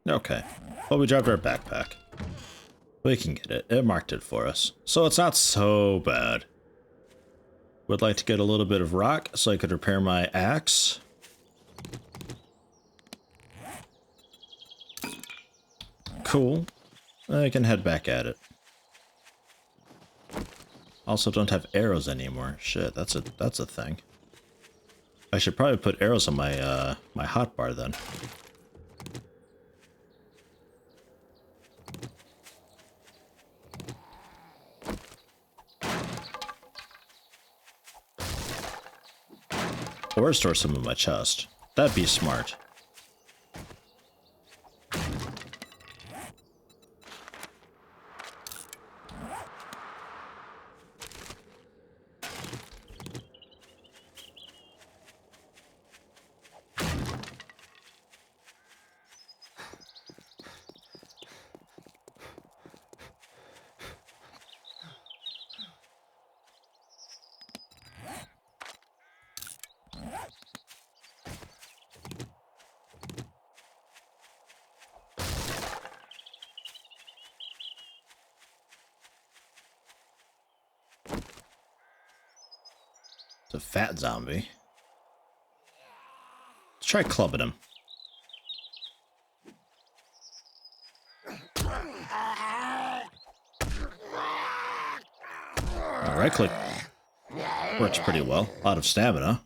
Okay. Well, we dropped our backpack. We can get it. It marked it for us. So it's not so bad. Would like to get a little bit of rock so I could repair my axe. Cool. I can head back at it. Also don't have arrows anymore. Shit, that's a thing. I should probably put arrows on my my hotbar then. Or store some in my chest. That'd be smart. It's a fat zombie. Let's try clubbing him. Right click works pretty well. A lot of stamina.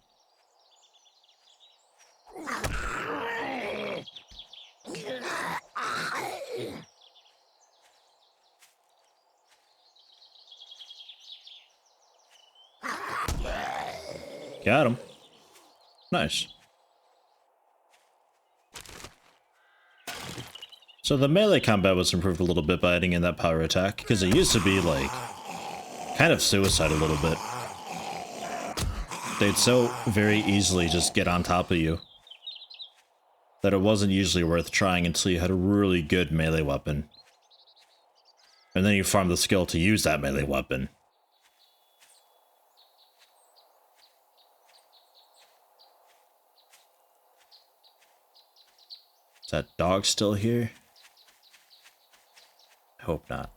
Got him. Nice. So the melee combat was improved a little bit by adding in that power attack, because it used to be like kind of suicide a little bit. They'd so very easily just get on top of you that it wasn't usually worth trying until you had a really good melee weapon. And then you farm the skill to use that melee weapon. Is that dog still here? I hope not.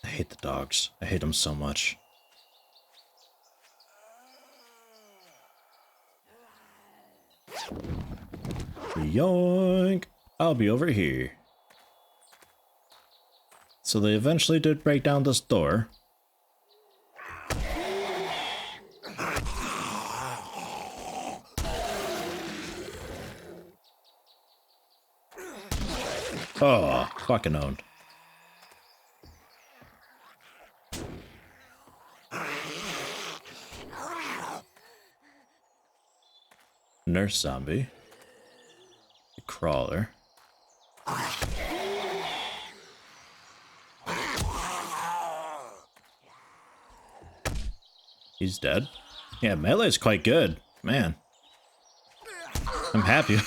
I hate the dogs. I hate them so much. Yoink! I'll be over here. So they eventually did break down this door. Oh, fucking owned. Nurse zombie. A crawler. He's dead. Yeah, melee's quite good. Man. I'm happy.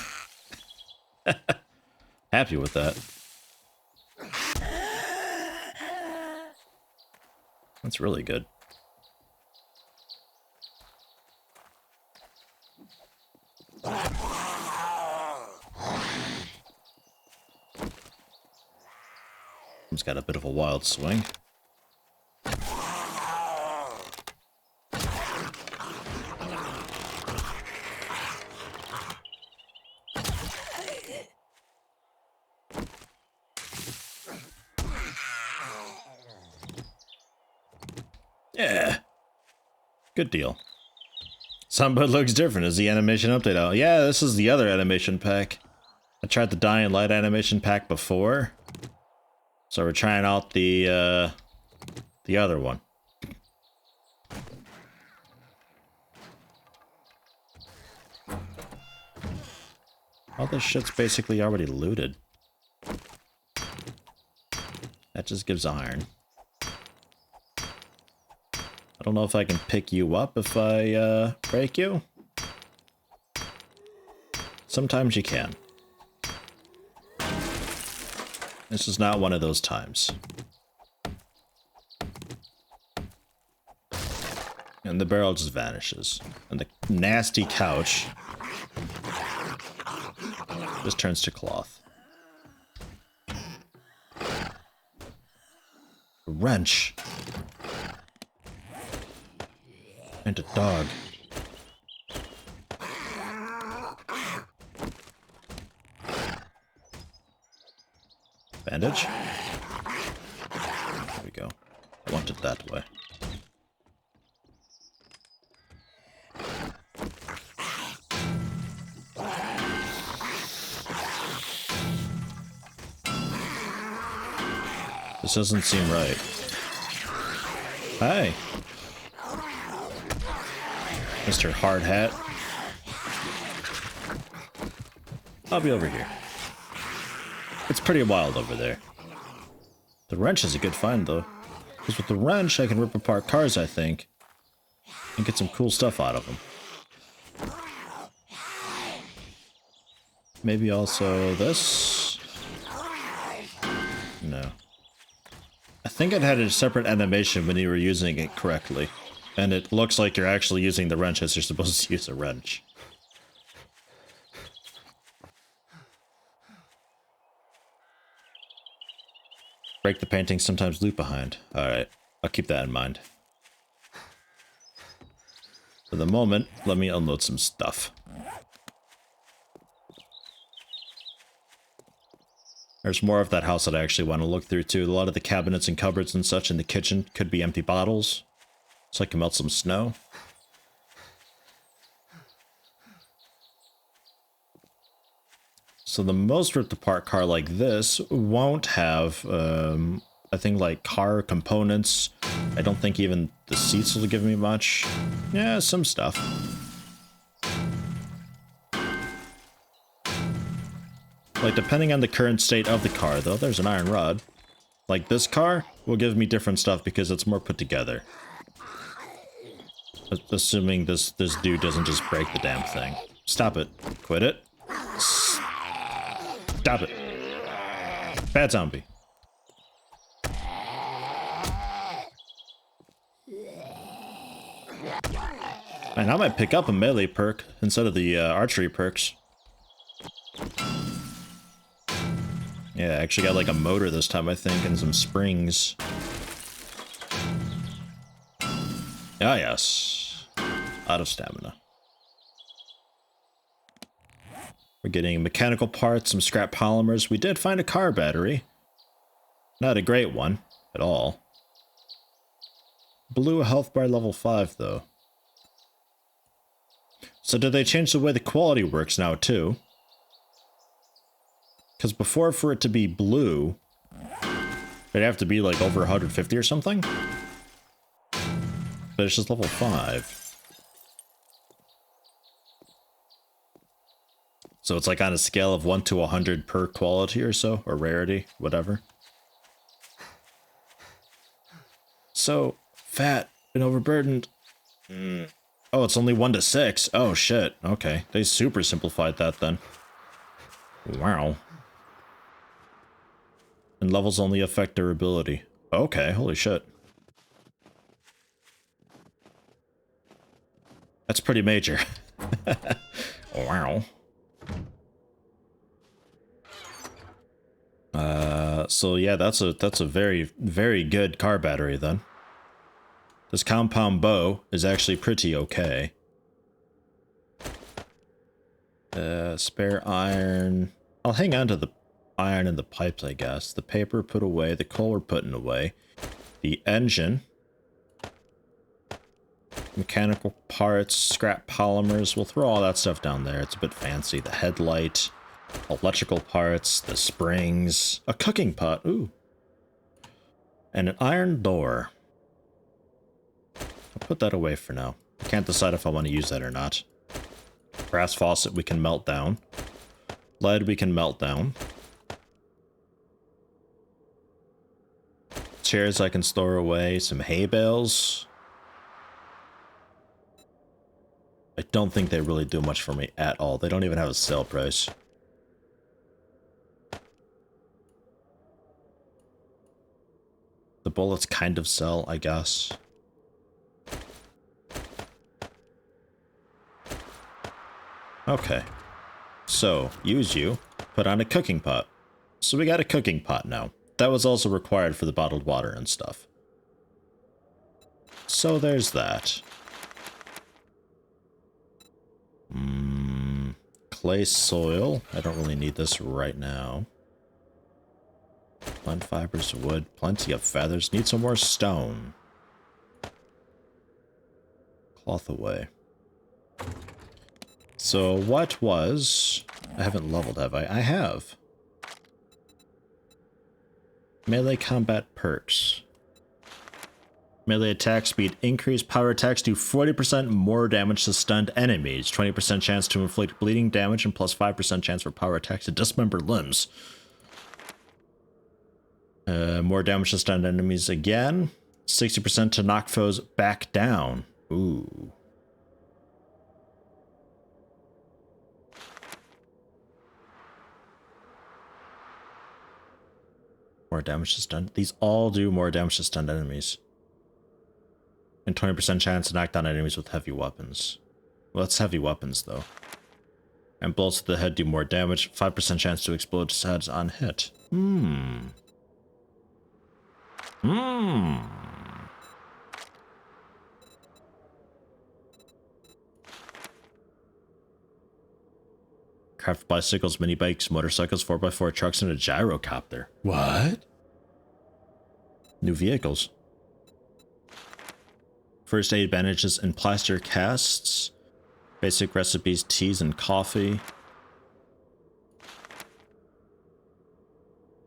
Happy with that. That's really good. He's got a bit of a wild swing. Yeah. Good deal. Somebody looks different. Is the animation update out? Yeah, this is the other animation pack. I tried the Dying Light animation pack before. So we're trying out the other one. All this shit's basically already looted. That just gives iron. I don't know if I can pick you up if I break you. Sometimes you can. This is not one of those times. And the barrel just vanishes. And the nasty couch just turns to cloth. wrench. And a dog. Bandage? There we go. I want it that way. This doesn't seem right. Hi. Mr. Hard Hat. I'll be over here. It's pretty wild over there. The wrench is a good find, though. Because with the wrench, I can rip apart cars, I think. And get some cool stuff out of them. Maybe also this? No. I think it had a separate animation when you were using it correctly. And it looks like you're actually using the wrench as you're supposed to use a wrench. Break the painting, sometimes loop behind. Alright, I'll keep that in mind. For the moment, let me unload some stuff. There's more of that house that I actually want to look through too. A lot of the cabinets and cupboards and such in the kitchen could be empty bottles. So I can melt some snow. So the most ripped apart car like this won't have, I think, like car components. I don't think even the seats will give me much. Yeah, some stuff. Like, depending on the current state of the car, though, there's an iron rod. Like, this car will give me different stuff because it's more put together. Assuming this dude doesn't just break the damn thing. Stop it. Quit it. Stop it. Bad zombie. Man, I might pick up a melee perk instead of the archery perks. Yeah, I actually got like a motor this time, I think, and some springs. Ah, yes. Out of stamina. We're getting mechanical parts, some scrap polymers. We did find a car battery. Not a great one at all. Blue health bar level 5, though. So did they change the way the quality works now, too? Because before, for it to be blue, it'd have to be like over 150 or something. But it's just level 5. So it's like on a scale of 1 to 100 per quality or so, or rarity, whatever. So, fat and overburdened. Oh, it's only 1 to 6. Oh, shit. Okay, they super simplified that then. Wow. And levels only affect durability. Okay, holy shit. That's pretty major. Wow. So yeah, that's a very, very good car battery then. This compound bow is actually pretty okay. Spare iron. I'll hang on to the iron and the pipes, I guess. The paper put away, the coal we're putting away. The engine. Mechanical parts, scrap polymers. We'll throw all that stuff down there. It's a bit fancy. The headlight. Electrical parts, the springs, a cooking pot, ooh, and an iron door. I'll put that away for now. I can't decide if I want to use that or not. Brass faucet we can melt down. Lead we can melt down. Chairs I can store away. Some hay bales. I don't think they really do much for me at all. They don't even have a sale price. The bullets kind of sell, I guess. Okay. So, use you. Put on a cooking pot. So we got a cooking pot now. That was also required for the bottled water and stuff. So there's that. Clay soil. I don't really need this right now. Plant fibers, wood, plenty of feathers. Need some more stone. Cloth away. So what was... I haven't leveled, have I? I have. Melee combat perks. Melee attack speed. Increase power attacks do 40% more damage to stunned enemies. 20% chance to inflict bleeding damage and plus 5% chance for power attacks to dismember limbs. More damage to stunned enemies again. 60% to knock foes back down. Ooh. More damage to stunned. These all do more damage to stunned enemies. And 20% chance to knock down enemies with heavy weapons. Well, that's heavy weapons, though. And bullets to the head do more damage. 5% chance to explode heads on hit. Craft bicycles, mini bikes, motorcycles, 4x4 trucks, and a gyrocopter. What? New vehicles. First aid bandages and plaster casts. Basic recipes, teas, and coffee.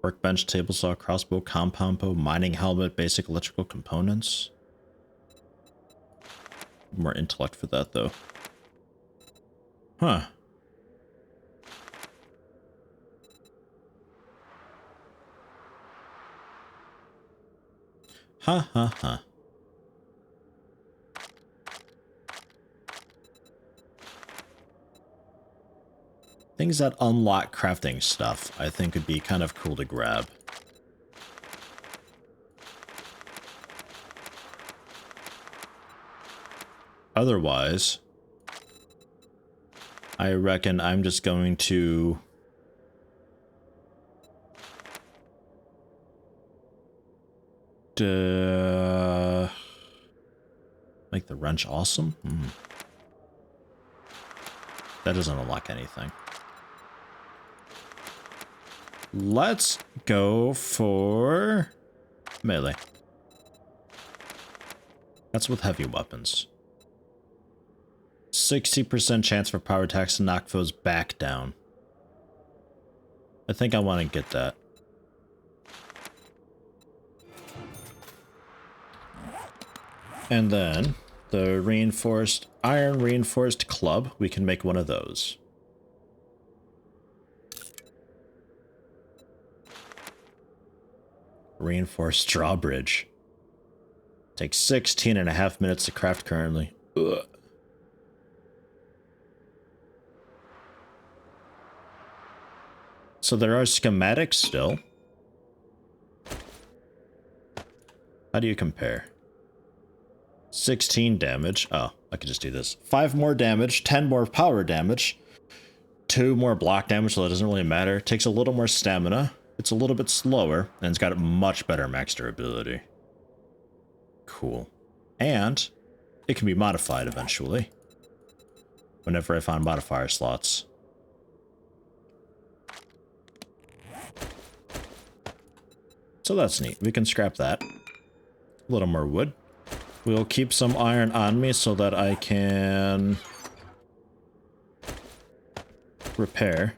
Workbench, table saw, crossbow, compound bow, mining helmet, basic electrical components. More intellect for that, though. Huh. Ha ha ha. Things that unlock crafting stuff, I think would be kind of cool to grab. Otherwise, I reckon I'm just going to... make the wrench awesome? That doesn't unlock anything. Let's go for melee. That's with heavy weapons. 60% chance for power attacks to knock foes back down. I think I want to get that. And then the reinforced, iron reinforced club, we can make one of those. Reinforced drawbridge. Takes 16.5 minutes to craft currently. Ugh. So there are schematics still. How do you compare? 16 damage. Oh, I could just do this. 5 more damage, 10 more power damage, 2 more block damage, so that doesn't really matter. Takes a little more stamina. It's a little bit slower, and it's got a much better max durability. Cool. And it can be modified eventually. Whenever I find modifier slots. So that's neat. We can scrap that. A little more wood. We'll keep some iron on me so that I can repair.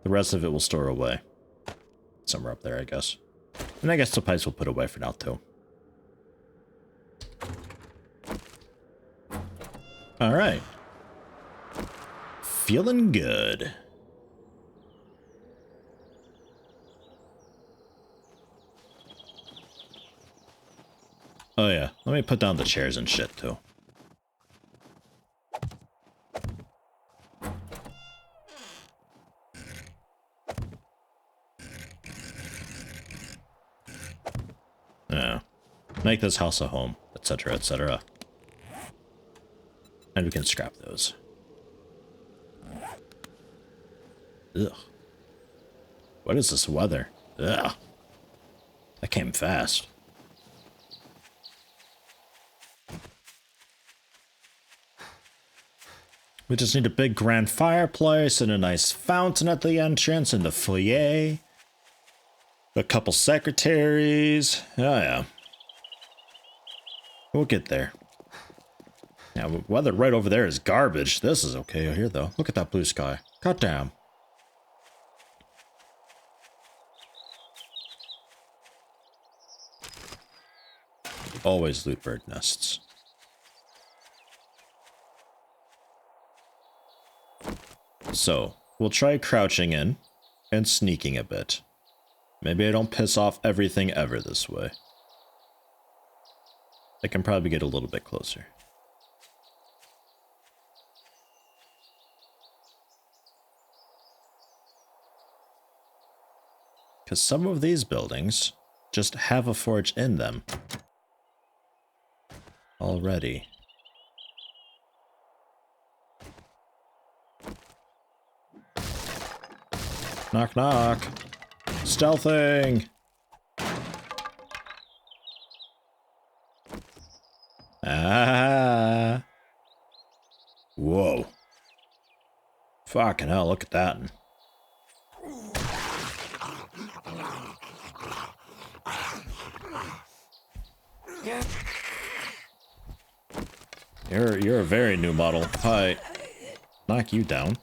The rest of it will store away. Somewhere up there, I guess. And I guess the pipes will put away for now, too. Alright. Feeling good. Oh yeah, let me put down the chairs and shit, too. Yeah. Make this house a home, etc., etc. And we can scrap those. Ugh. What is this weather? Ugh. That came fast. We just need a big grand fireplace and a nice fountain at the entrance and the foyer. A couple secretaries. Oh yeah. We'll get there. Yeah, weather right over there is garbage. This is okay here though. Look at that blue sky. God damn. Always loot bird nests. So, we'll try crouching in and sneaking a bit. Maybe I don't piss off everything ever this way. I can probably get a little bit closer. Because some of these buildings just have a forge in them already. Knock knock. Stealthing. Ah. Whoa. Fucking hell, look at that. You're a very new model. Hi. Knock you down.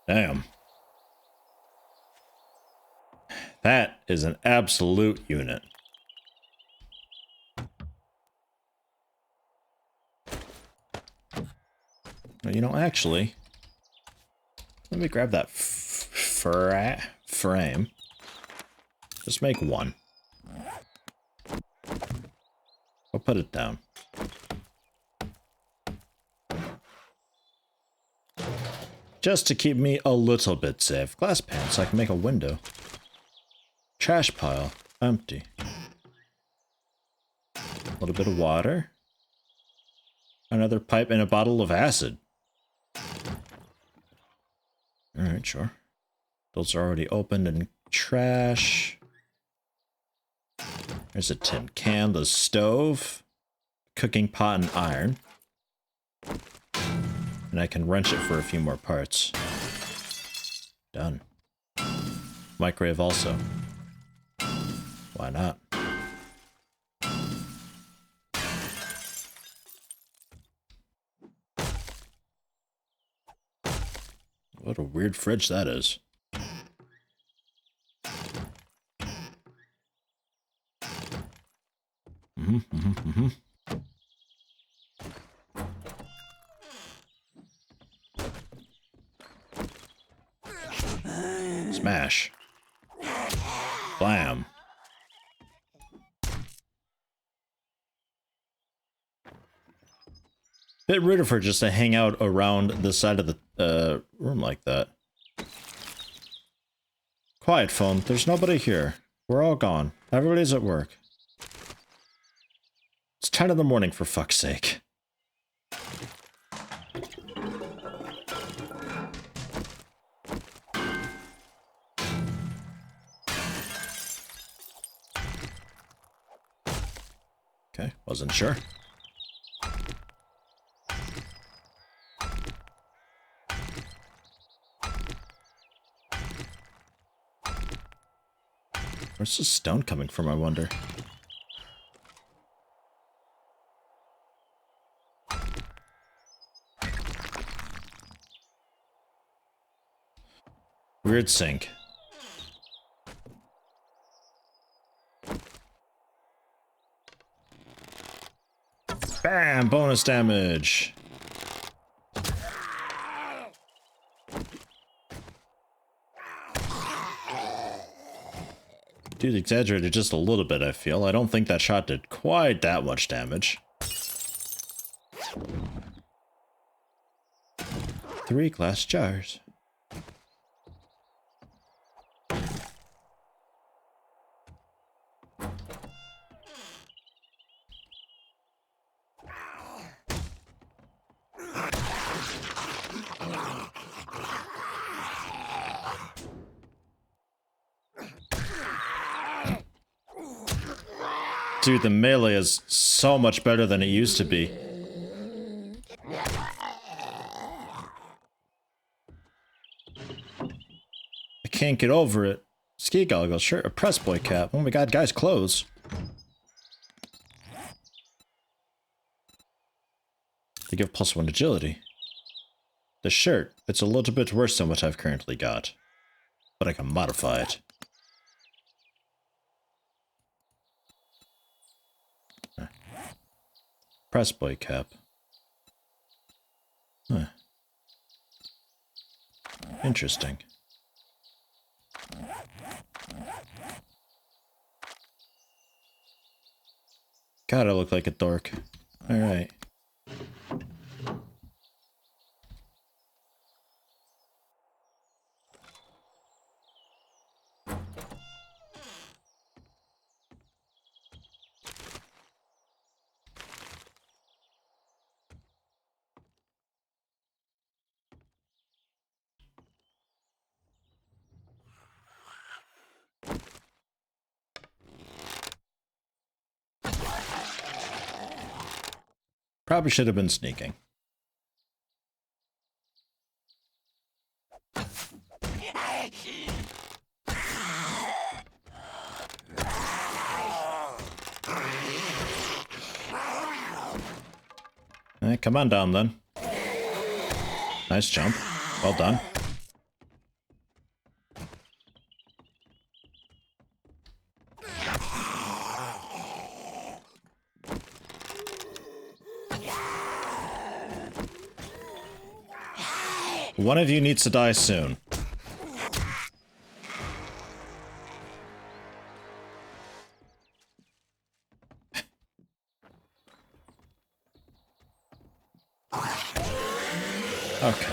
Damn. That is an absolute unit. You know, actually, let me grab that frame. Just make one. I'll put it down. Just to keep me a little bit safe. Glass pane so I can make a window. Trash pile. Empty. A little bit of water. Another pipe and a bottle of acid. Alright, sure. Those are already opened and trash. There's a tin can, the stove, cooking pot and iron. And I can wrench it for a few more parts. Done. Microwave also. Why not? What a weird fridge that is. Smash. Blam. Bit rude of her just to hang out around the side of the room like that. Quiet, phone. There's nobody here. We're all gone. Everybody's at work. It's 10 in the morning, for fuck's sake. Okay, wasn't sure. Where's the stone coming from, I wonder? Weird sink. Bam! Bonus damage! Dude exaggerated just a little bit, I feel. I don't think that shot did quite that much damage. 3 glass jars. Dude, the melee is so much better than it used to be. I can't get over it. Ski goggles, shirt, a press boy cap. Oh my god, guys, clothes. They give +1 agility. The shirt, it's a little bit worse than what I've currently got. But I can modify it. Press boy cap. Huh. Interesting. God, I look like a dork. Alright. Probably should have been sneaking. Come on down then. Nice jump. Well done. One of you needs to die soon. Okay.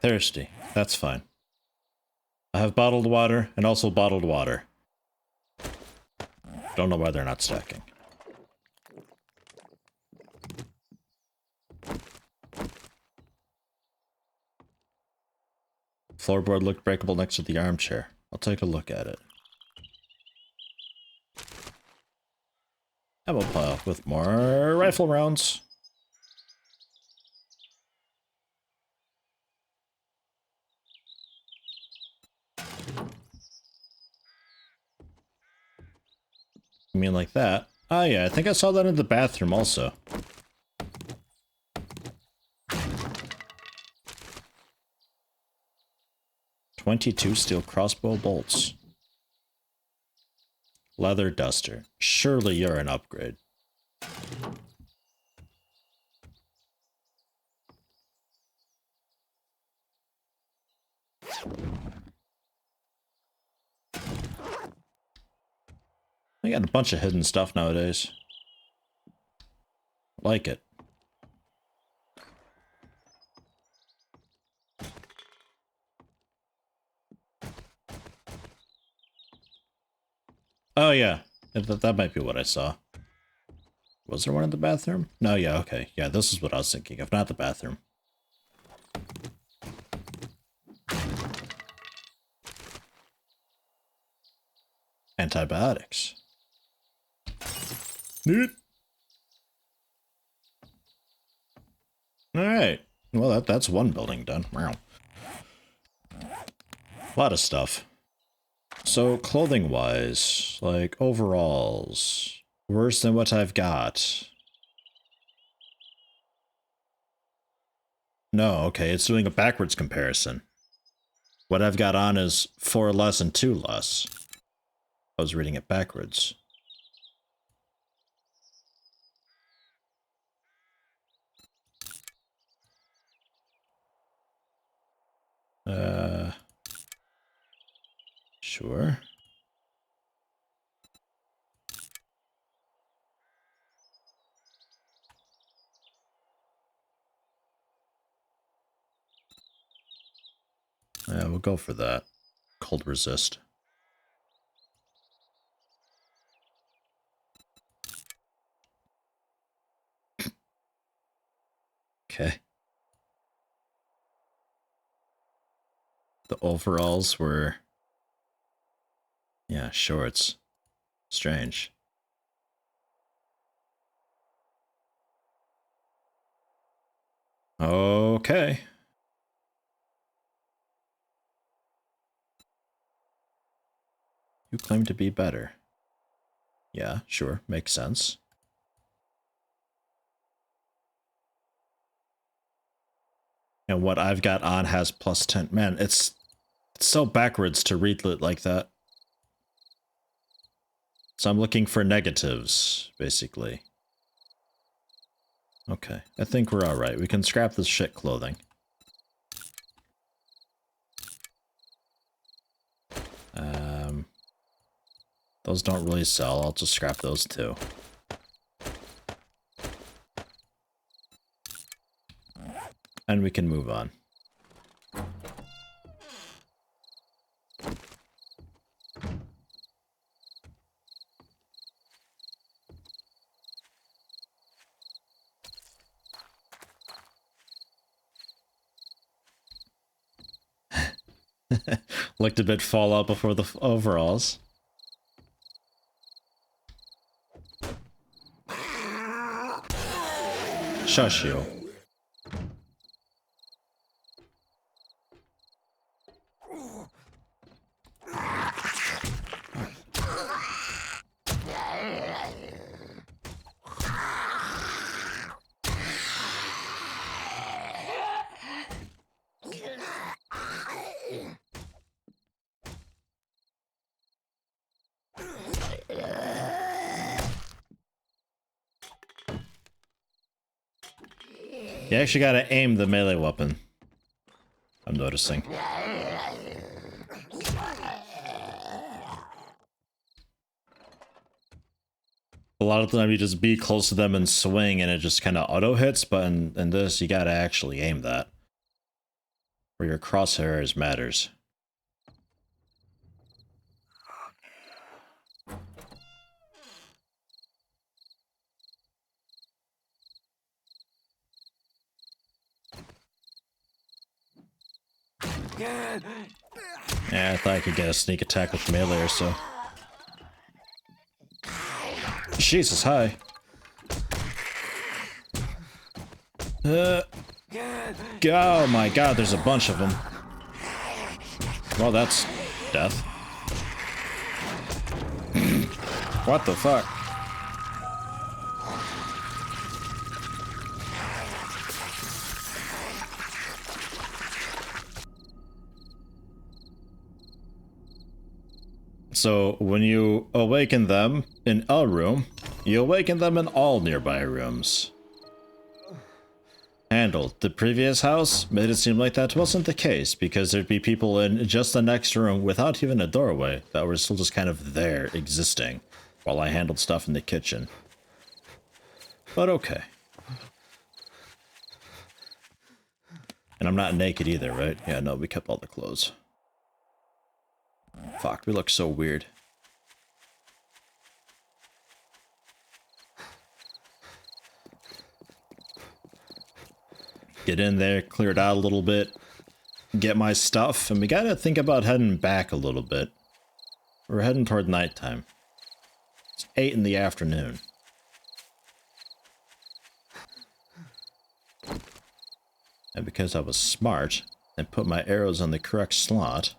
Thirsty. That's fine. I have bottled water and also bottled water. Don't know why they're not stacking. Floorboard looked breakable next to the armchair. I'll take a look at it. Ammo pile with more rifle rounds. You mean like that? Ah, yeah, I think I saw that in the bathroom also. .22 steel crossbow bolts. Leather duster. Surely you're an upgrade. I got a bunch of hidden stuff nowadays. Like it. Oh yeah, that might be what I saw. Was there one in the bathroom? No, yeah, okay. Yeah, this is what I was thinking of, not the bathroom. Antibiotics. Neat. Alright. Well, that's one building done. Wow. A lot of stuff. So, clothing-wise, like overalls, worse than what I've got. No, okay, it's doing a backwards comparison. What I've got on is 4 less and 2 less. I was reading it backwards. Sure. Yeah, we'll go for that. Cold resist. Okay. The overalls were... yeah, shorts. Strange. Okay. You claim to be better. Yeah, sure. Makes sense. And what I've got on has +10. Man, it's so backwards to read it like that. So I'm looking for negatives, basically. Okay, I think we're alright. We can scrap this shit clothing. Those don't really sell. I'll just scrap those too. And we can move on. Looked a bit fallout before the overalls. Shush you. You actually gotta aim the melee weapon. I'm noticing. A lot of the time you just be close to them and swing and it just kind of auto hits, but in this you gotta actually aim that. Where your crosshairs matters. Yeah, I thought I could get a sneak attack with melee or so. Jesus, hi. Oh my god, there's a bunch of them. Well, that's death. What the fuck? So, when you awaken them in a room, you awaken them in all nearby rooms. Handled. The previous house made it seem like that wasn't the case, because there'd be people in just the next room without even a doorway that were still just kind of there, existing, while I handled stuff in the kitchen. But okay. And I'm not naked either, right? Yeah, no, we kept all the clothes. Fuck, we look so weird. Get in there, clear it out a little bit, get my stuff, and we gotta think about heading back a little bit. We're heading toward nighttime. It's 8 in the afternoon. And because I was smart and put my arrows on the correct slot,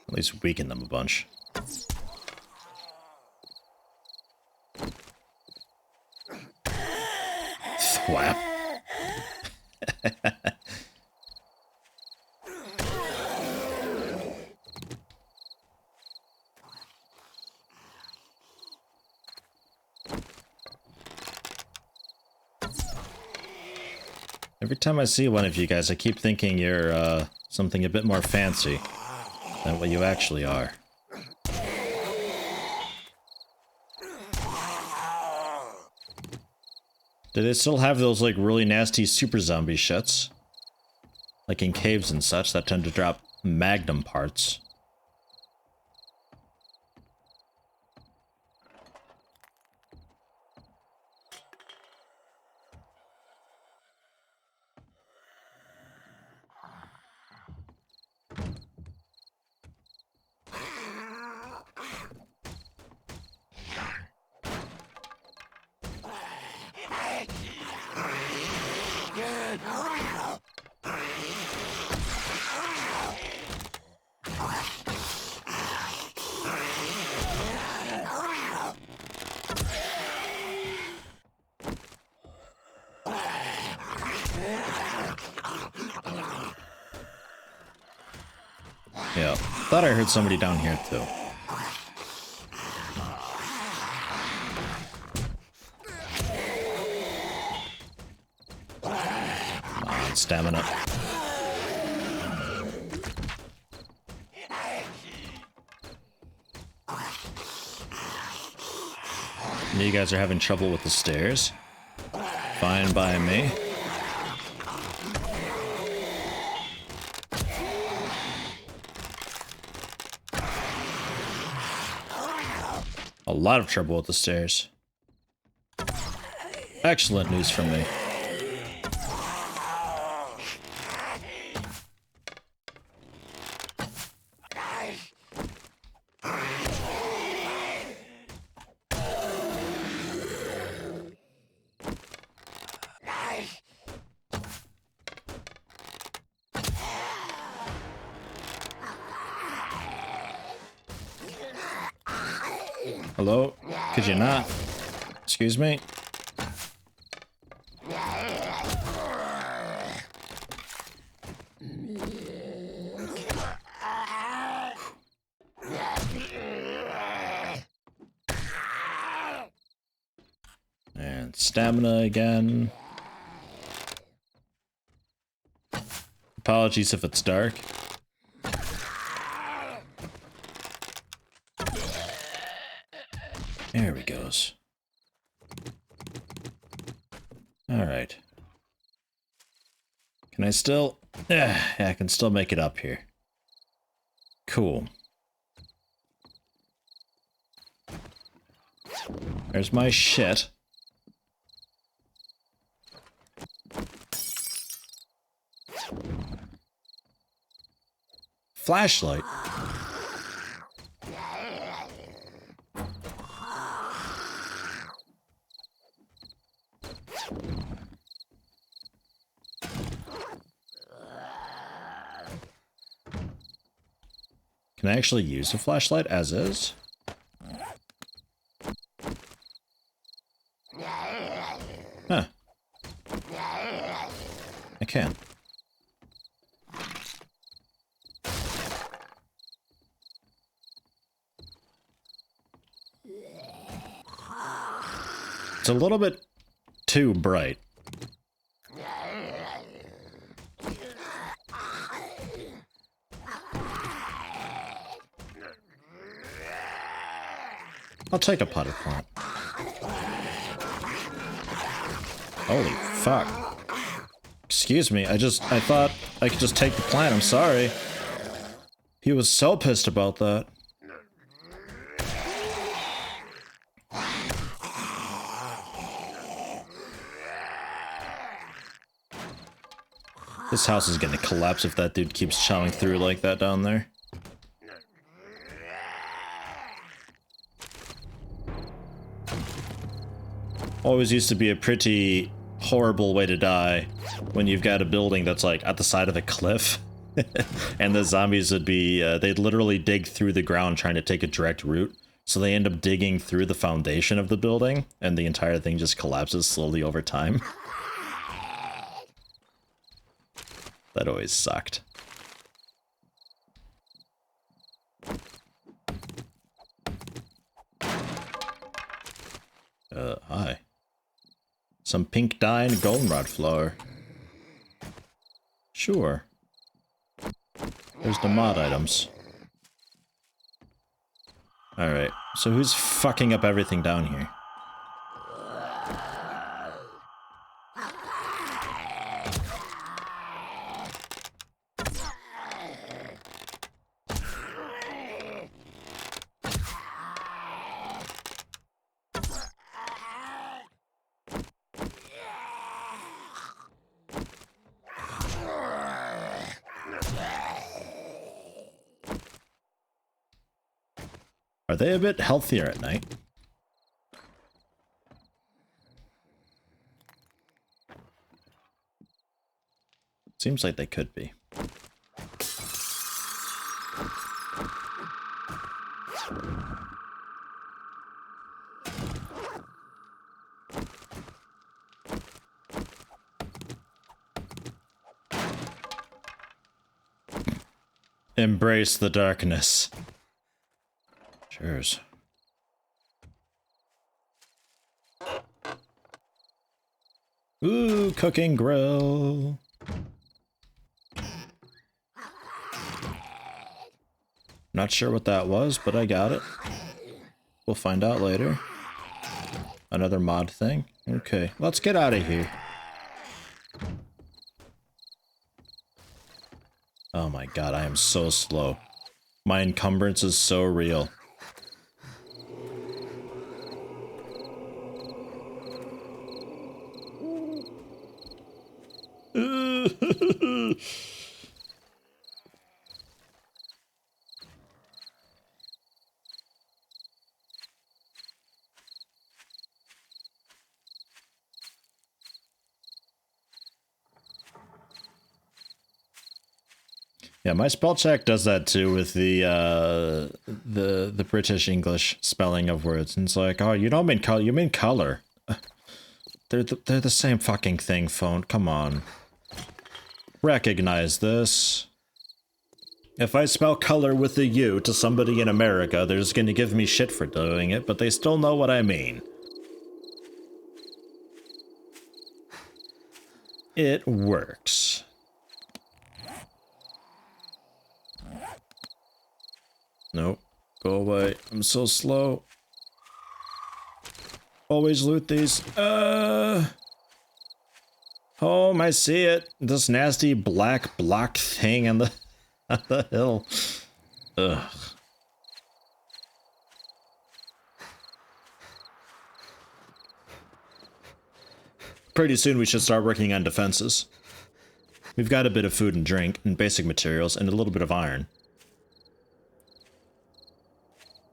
at least weaken them a bunch. Thwap. Every time I see one of you guys, I keep thinking you're something a bit more fancy than what you actually are. Do they still have those like really nasty super zombie shits? Like in caves and such that tend to drop magnum parts. Yeah, thought I heard somebody down here too. Come on, stamina. You guys are having trouble with the stairs. Fine by me. A lot of trouble with the stairs. Excellent news from me. Hello? Could you not? Excuse me? And stamina again. Apologies if it's dark. There we goes. Alright. Can I still... Yeah, I can still make it up here. Cool. There's my shit. Flashlight. Can I actually use a flashlight as is? Huh. I can. It's a little bit too bright. I'll take a potted plant. Holy fuck. Excuse me, I thought I could just take the plant, I'm sorry. He was so pissed about that. This house is gonna collapse if that dude keeps chowing through like that down there. Always used to be a pretty horrible way to die when you've got a building that's like at the side of a cliff. And the zombies would be, they'd literally dig through the ground trying to take a direct route. So they end up digging through the foundation of the building and the entire thing just collapses slowly over time. That always sucked. Hi. Some pink dye and goldenrod flower. Sure. There's the mod items. Alright, so who's fucking up everything down here? Are they a bit healthier at night? Seems like they could be. Embrace the darkness. Cheers. Ooh, cooking grill. Not sure what that was, but I got it. We'll find out later. Another mod thing. Okay, let's get out of here. Oh my god, I am so slow. My encumbrance is so real. Yeah, my spell check does that too with the British English spelling of words. And it's like, oh, you don't mean color, you mean color. They're the same fucking thing, phone. Come on. Recognize this. If I spell color with a U to somebody in America, they're just gonna give me shit for doing it, but they still know what I mean. It works. Nope. Go away. I'm so slow. Always loot these. Home, I see it. This nasty black block thing on the on the hill. Ugh. Pretty soon we should start working on defenses. We've got a bit of food and drink and basic materials and a little bit of iron.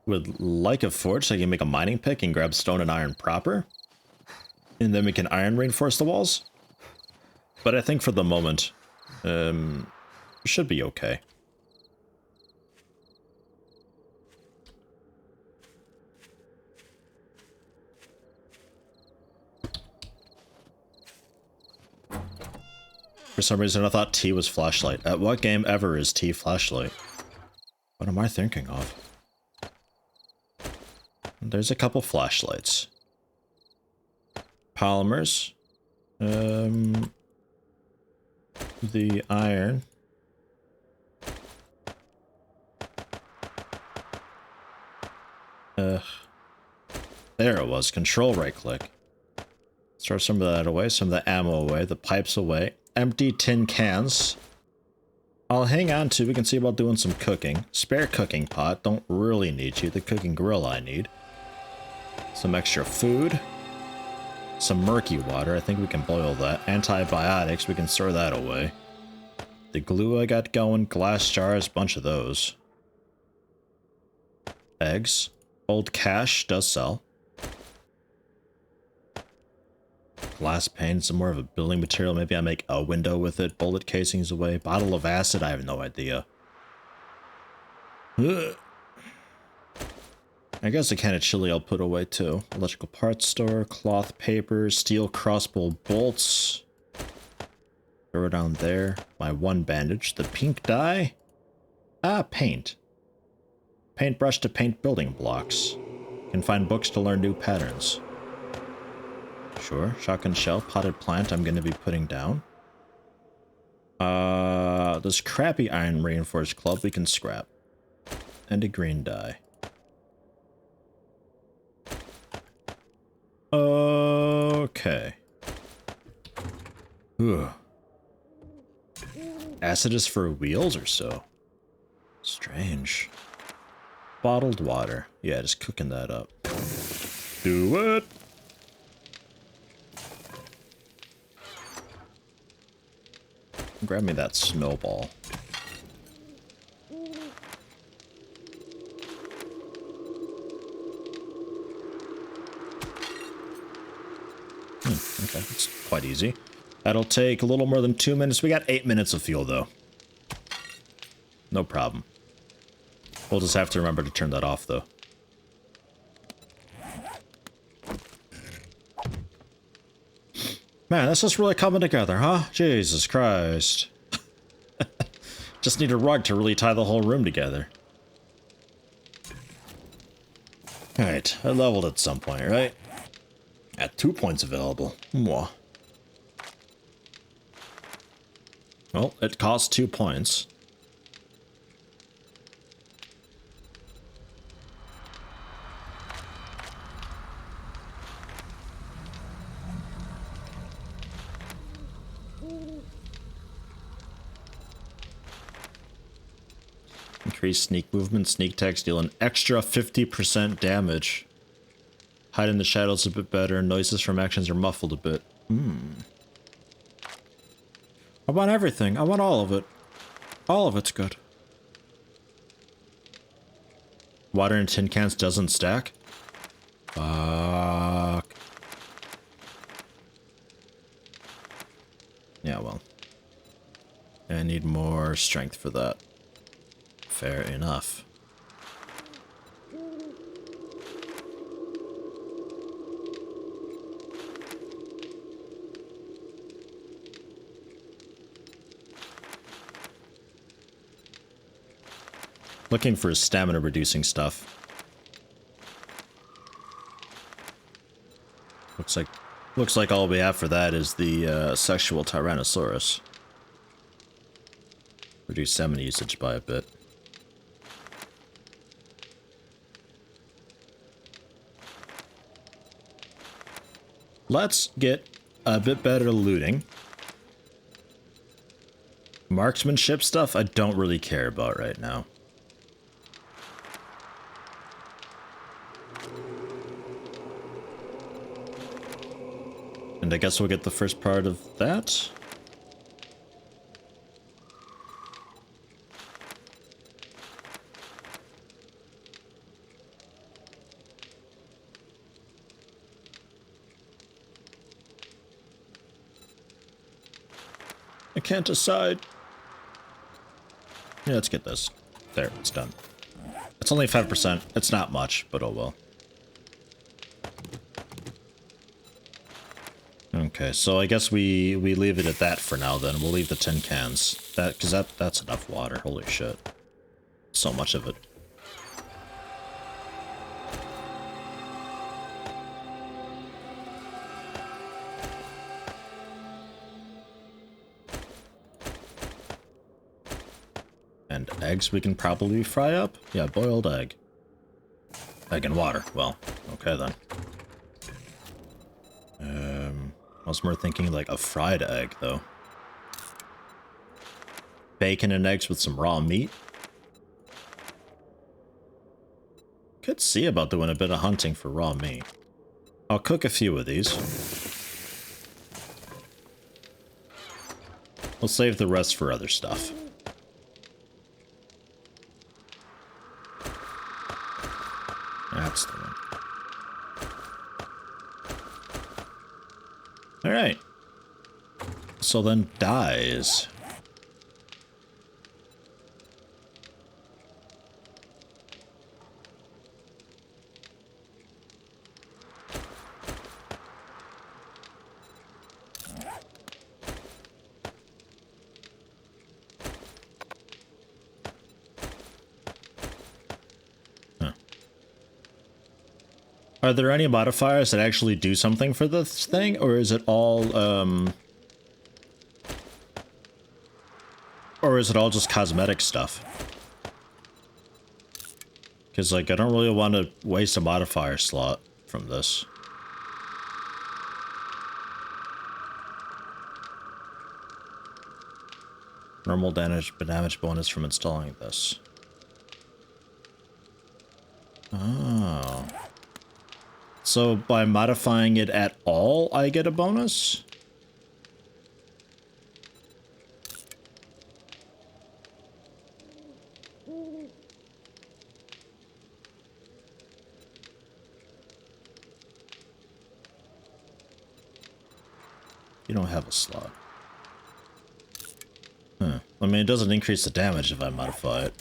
Would like a forge so I can make a mining pick and grab stone and iron proper. And then we can iron reinforce the walls. But I think for the moment, we should be okay. For some reason I thought T was flashlight. At what game ever is T flashlight? What am I thinking of? There's a couple flashlights. Polymers. The iron. There it was. Control right click. Throw some of that away, some of the ammo away, the pipes away. Empty tin cans. I'll hang on to, we can see about doing some cooking. Spare cooking pot, don't really need you. The cooking grill I need. Some extra food. Some murky water, I think we can boil that. Antibiotics, we can store that away. The glue I got going, glass jars, bunch of those. Eggs. Old cash does sell. Glass pane, some more of a building material. Maybe I make a window with it. Bullet casings away. Bottle of acid, I have no idea. Ugh. I guess a can of chili I'll put away too. Electrical parts store, cloth paper, steel crossbow bolts. Throw it down there. My one bandage. The pink dye. Ah, paint. Paintbrush to paint building blocks. Can find books to learn new patterns. Sure. Shotgun shell, potted plant I'm going to be putting down. This crappy iron reinforced club we can scrap. And a green dye. Okay. Ugh. Acid is for wheels or so? Strange. Bottled water. Yeah, just cooking that up. Do it! Grab me that snowball. Okay, it's quite easy. That'll take a little more than 2 minutes. We got 8 minutes of fuel, though. No problem. We'll just have to remember to turn that off, though. Man, this is really coming together, huh? Jesus Christ. Just need a rug to really tie the whole room together. Alright, I leveled at some point, right? At 2 points available. Mwah. Well, it costs 2 points. Increase sneak movement, sneak attacks deal an extra 50% damage. Hide in the shadows a bit better, noises from actions are muffled a bit. I want everything, I want all of it. All of it's good. Water in tin cans doesn't stack? Fuck. Yeah, well. I need more strength for that. Fair enough. Looking for stamina reducing stuff. Looks like all we have for that is the sexual Tyrannosaurus. Reduce stamina usage by a bit. Let's get a bit better looting. Marksmanship stuff I don't really care about right now. And I guess we'll get the first part of that. I can't decide. Yeah, let's get this. There, it's done. It's only 5%. It's not much, but oh well. Okay, so I guess we leave it at that for now then. We'll leave the tin cans. Because that's enough water. Holy shit. So much of it. And eggs we can probably fry up? Yeah, boiled egg. Egg and water. Well, okay then. I was more thinking like a fried egg, though. Bacon and eggs with some raw meat. Could see about doing a bit of hunting for raw meat. I'll cook a few of these. We'll save the rest for other stuff. That's the one. Alright. So then dyes. Are there any modifiers that actually do something for this thing, or is it all, just cosmetic stuff? Because, like, I don't really want to waste a modifier slot from this. Normal damage bonus from installing this. Oh. So by modifying it at all, I get a bonus? You don't have a slot. Huh. I mean, it doesn't increase the damage if I modify it.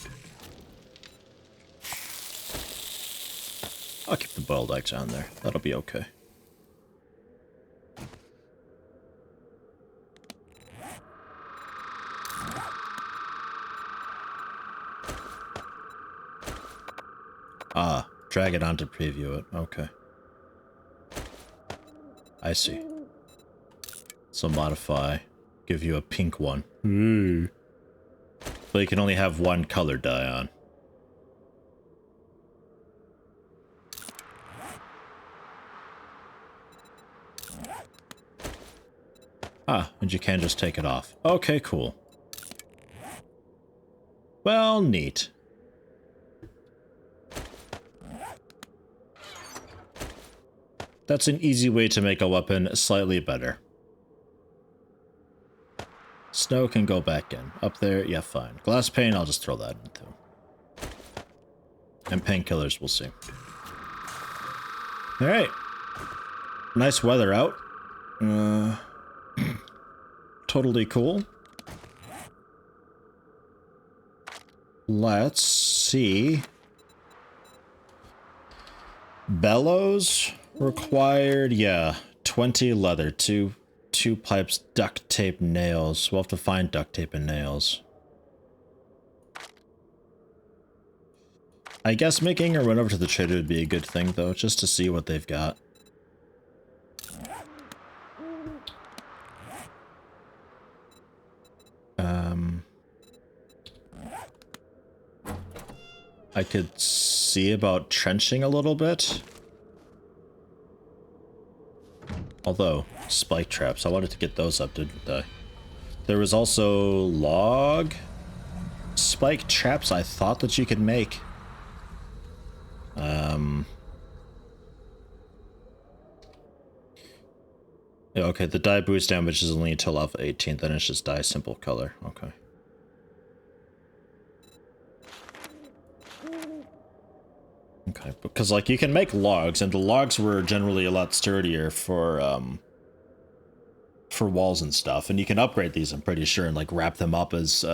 I'll keep the boiled eggs on there. That'll be okay. Ah, drag it on to preview it. Okay. I see. So modify. Give you a pink one. But you can only have one color dye on. Ah, and you can just take it off. Okay, cool. Well, neat. That's an easy way to make a weapon slightly better. Snow can go back in. Up there, yeah, fine. Glass pane, I'll just throw that in too. And painkillers, we'll see. Alright. Nice weather out. Totally cool. Let's see. Bellows required, yeah. 20 leather, two pipes, duct tape, nails. We'll have to find duct tape and nails. I guess making a run over to the trader would be a good thing, though, just to see what they've got. I could see about trenching a little bit. Although, spike traps, I wanted to get those up, didn't I? There was also log spike traps I thought that you could make. Yeah, okay, the dye boost damage is only until level 18, then it's just dye simple color. Okay. Okay, because like you can make logs, and the logs were generally a lot sturdier for walls and stuff, and you can upgrade these, I'm pretty sure, and like wrap them up as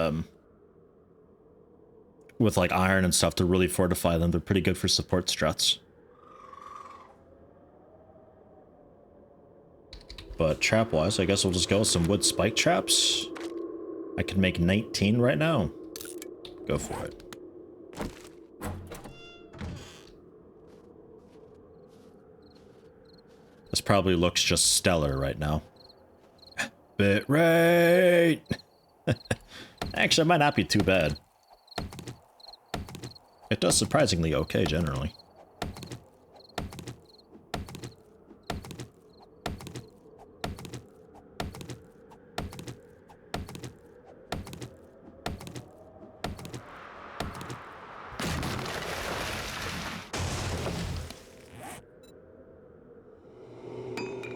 with like iron and stuff to really fortify them. They're pretty good for support struts. But trap-wise, I guess we'll just go with some wood spike traps. I can make 19 right now. Go for it. This probably looks just stellar right now. Bit rate! Actually, it might not be too bad. It does surprisingly okay, generally.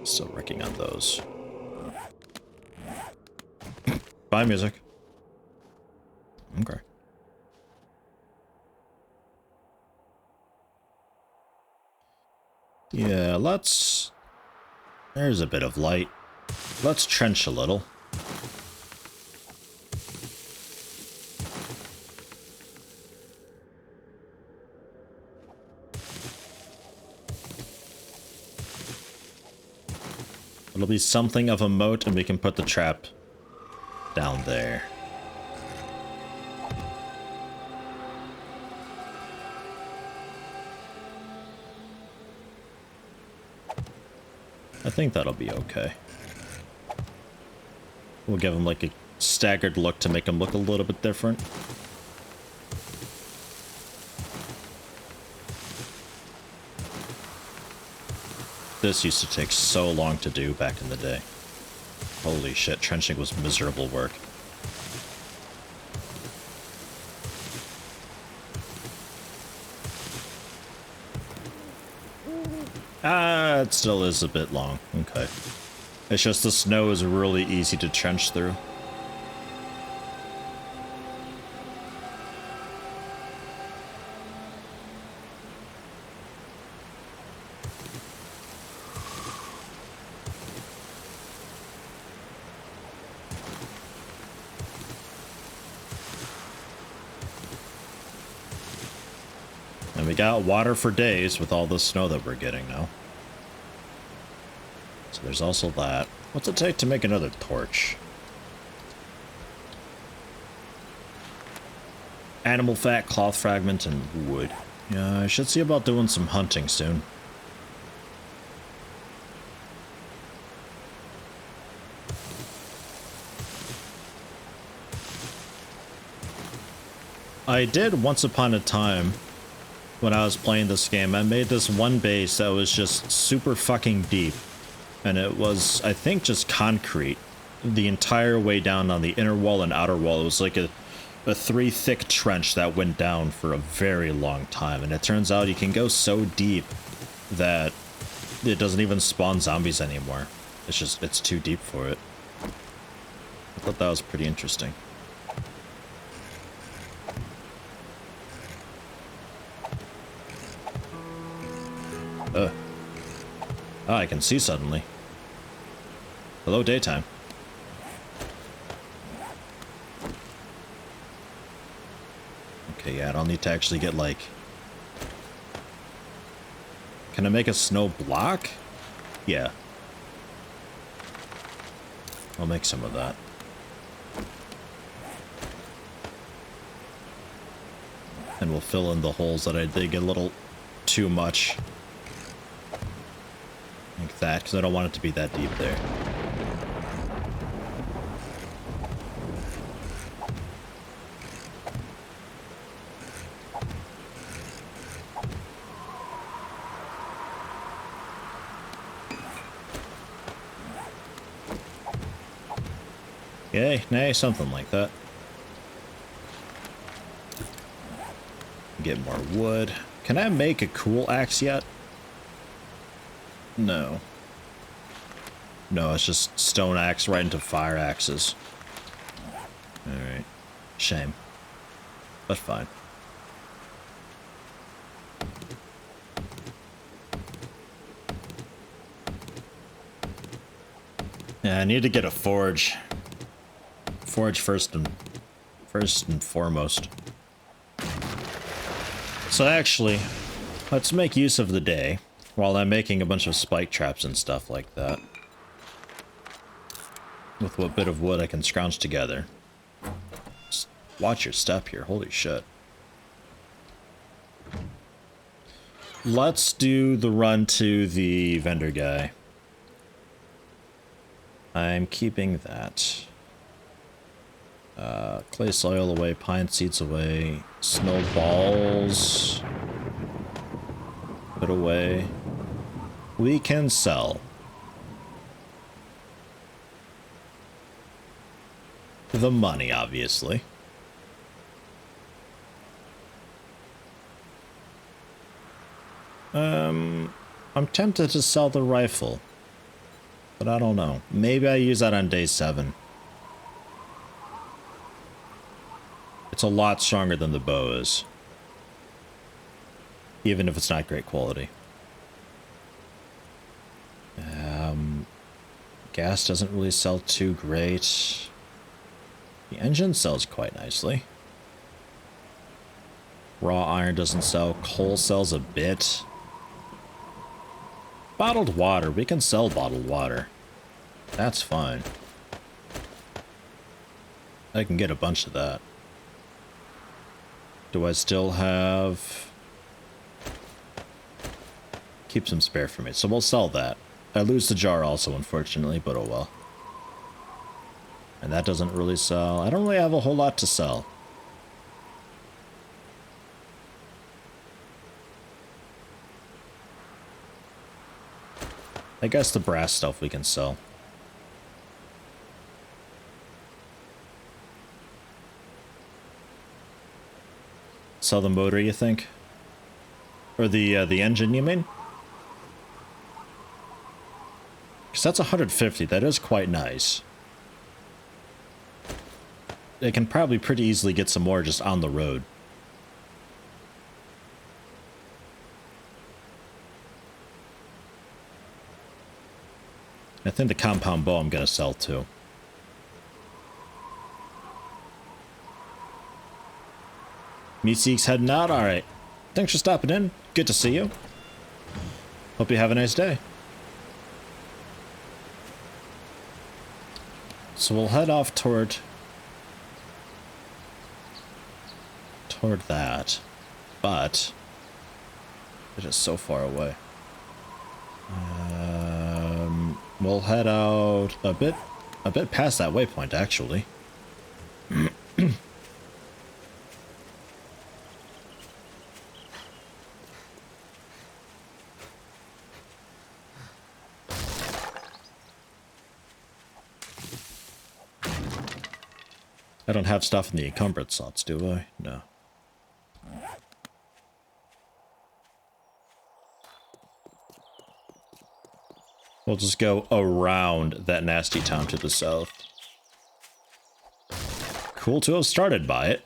Still working on those. Bye, music. Okay. Yeah, let's... There's a bit of light. Let's trench a little. It'll be something of a moat, and we can put the trap down there. I think that'll be okay. We'll give him like a staggered look to make him look a little bit different. This used to take so long to do back in the day. Holy shit, trenching was miserable work. Ah, it still is a bit long. Okay. It's just the snow is really easy to trench through. And we got water for days with all the snow that we're getting now. So there's also that. What's it take to make another torch? Animal fat, cloth fragment, and wood. Yeah, I should see about doing some hunting soon. I did once upon a time, when I was playing this game, I made this one base that was just super fucking deep. And it was, I think, just concrete the entire way down on the inner wall and outer wall. It was like a 3 thick trench that went down for a very long time. And it turns out you can go so deep that it doesn't even spawn zombies anymore. It's just, it's too deep for it. I thought that was pretty interesting. Oh, I can see suddenly. Hello, daytime. Okay, yeah, I don't need to actually get, like... Can I make a snow block? Yeah. I'll make some of that. And we'll fill in the holes that I dig a little too much. Like that, because I don't want it to be that deep there. Yay, nay, something like that. Get more wood. Can I make a cool axe yet? No. No, it's just stone axe right into fire axes. Alright. Shame. But fine. Yeah, I need to get a forge. Forge first and foremost. So actually, let's make use of the day while I'm making a bunch of spike traps and stuff like that. With what bit of wood I can scrounge together. Just watch your step here, holy shit. Let's do the run to the vendor guy. I'm keeping that. Clay soil away, pine seeds away, snowballs put away. We can sell. The money, obviously. I'm tempted to sell the rifle, but I don't know. Maybe I use that on day 7. It's a lot stronger than the bow is. Even if it's not great quality. Gas doesn't really sell too great. The engine sells quite nicely. Raw iron doesn't sell. Coal sells a bit. Bottled water. We can sell bottled water. That's fine. I can get a bunch of that. Do I still have... Keep some spare for me. So we'll sell that. I lose the jar also, unfortunately, but oh well. And that doesn't really sell. I don't really have a whole lot to sell. I guess the brass stuff we can sell. Sell the motor, you think? Or the engine, you mean? Because that's 150. That is quite nice. They can probably pretty easily get some more just on the road. I think the compound bow I'm going to sell too. Meatseek's heading out? Alright. Thanks for stopping in. Good to see you. Hope you have a nice day. So we'll head off toward that, but it is so far away. We'll head out a bit past that waypoint, actually. I don't have stuff in the encumbered slots, do I? No. We'll just go around that nasty town to the south. Cool to have started by it,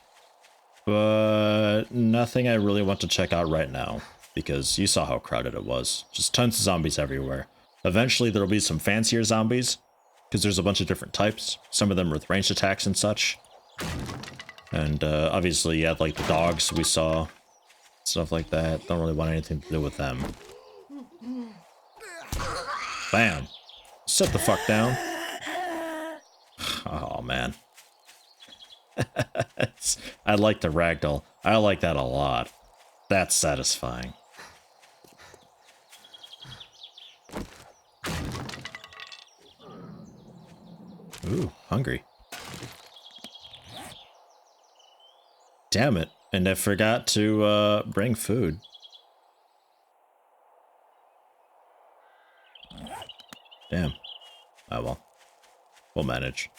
but nothing I really want to check out right now, because you saw how crowded it was. Just tons of zombies everywhere. Eventually there'll be some fancier zombies, because there's a bunch of different types, some of them with ranged attacks and such. And obviously you had like the dogs we saw, stuff like that. Don't really want anything to do with them. Bam! Sit the fuck down. Oh man. I like the ragdoll. I like that a lot. That's satisfying. Ooh, hungry. Damn it. And I forgot to bring food. Damn. Oh well. We'll manage.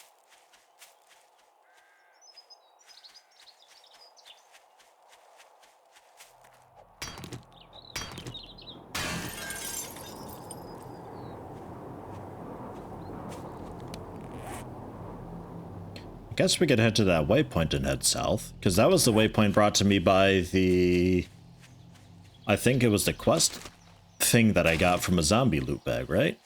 I guess we could head to that waypoint and head south, because that was the waypoint brought to me by the... I think it was the quest thing that I got from a zombie loot bag, right?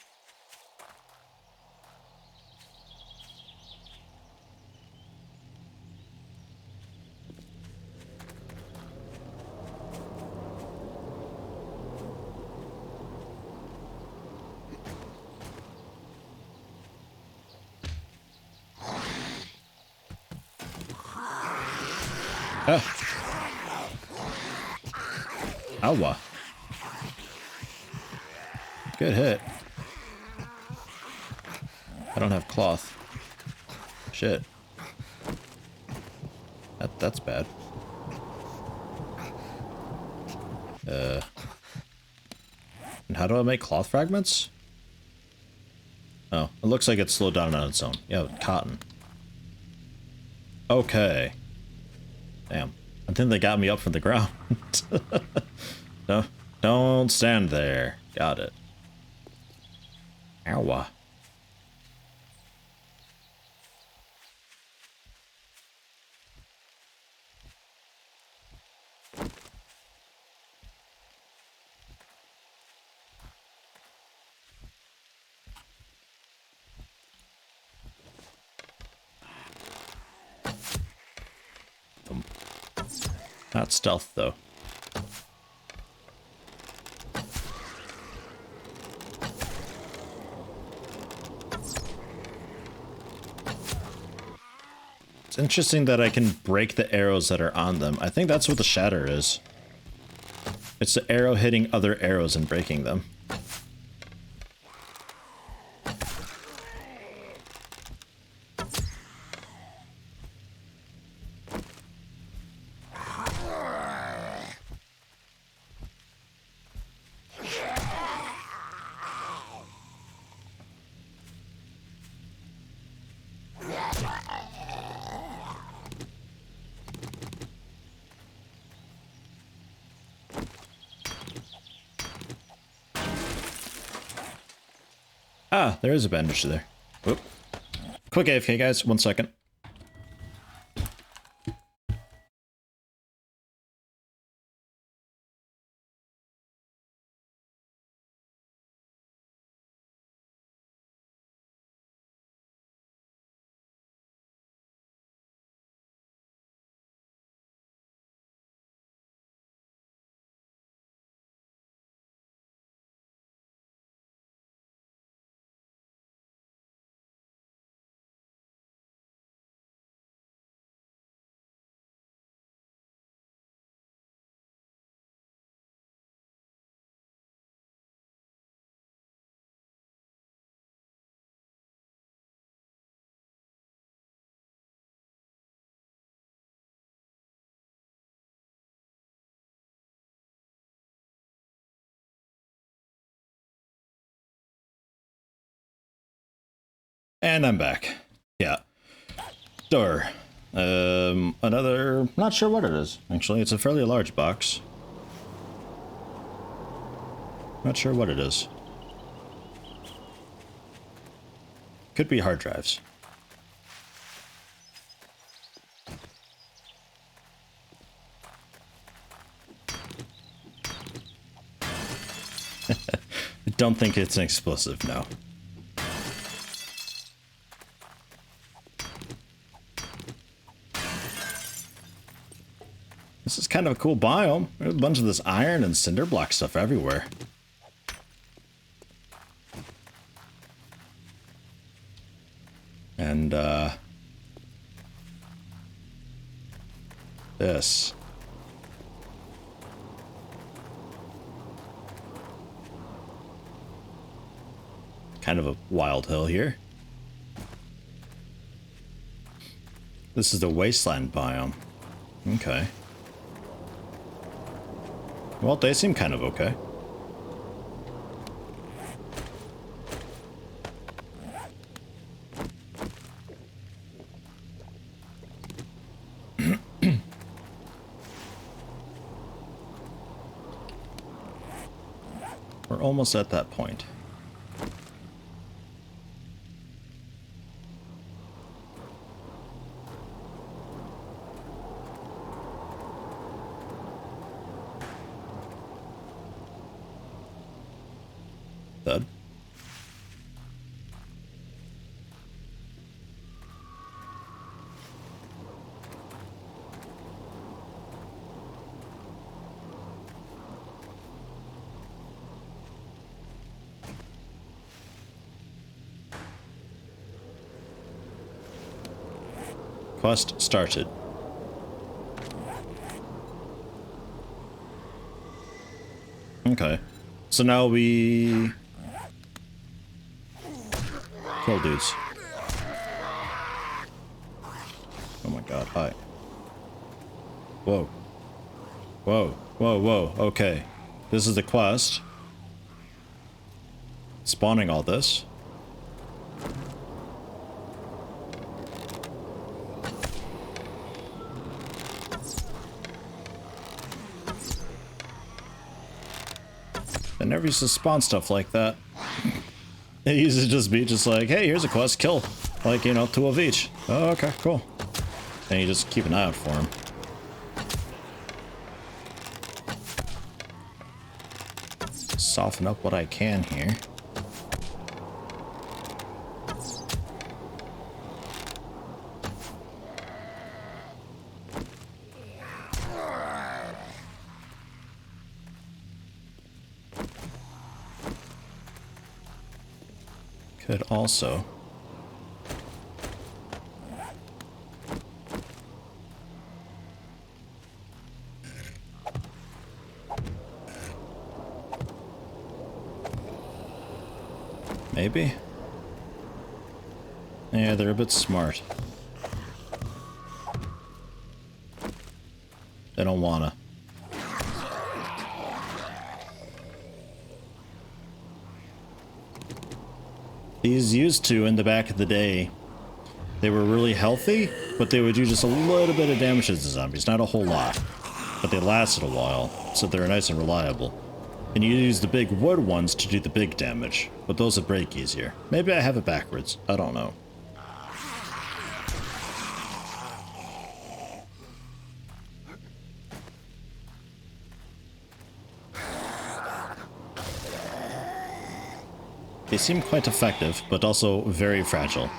Ah. Owa. Good hit. I don't have cloth. Shit. That's bad. And how do I make cloth fragments? Oh, it looks like it's slowed down on its own. Yeah, cotton. Okay. Damn. I think they got me up from the ground. No, don't stand there. Got it. Ow. Not stealth, though. It's interesting that I can break the arrows that are on them. I think that's what the shatter is. It's the arrow hitting other arrows and breaking them. Ah, there is a bandage there. Whoop. Quick AFK, guys. 1 second. And I'm back. Yeah. Door. Another... Not sure what it is, actually. It's a fairly large box. Not sure what it is. Could be hard drives. I don't think it's an explosive, no. This is kind of a cool biome. There's a bunch of this iron and cinder block stuff everywhere. And, this. Kind of a wild hill here. This is the wasteland biome. Okay. Well, they seem kind of okay. We're almost at that point. Thud. Quest started. Okay. So now we kill dudes. Oh my god, hi. Whoa. Whoa, whoa, whoa, okay. This is the quest. Spawning all this. I never used to spawn stuff like that. It used to just be just like, hey, here's a quest, kill. Like, you know, 2 of each. Oh, okay, cool. And you just keep an eye out for them. Soften up what I can here. Could also maybe? Yeah, they're a bit smart. They don't wanna. These used to, in the back of the day, they were really healthy, but they would do just a little bit of damage to the zombies, not a whole lot. But they lasted a while, so they're nice and reliable. And you use the big wood ones to do the big damage, but those would break easier. Maybe I have it backwards, I don't know. They seem quite effective, but also very fragile.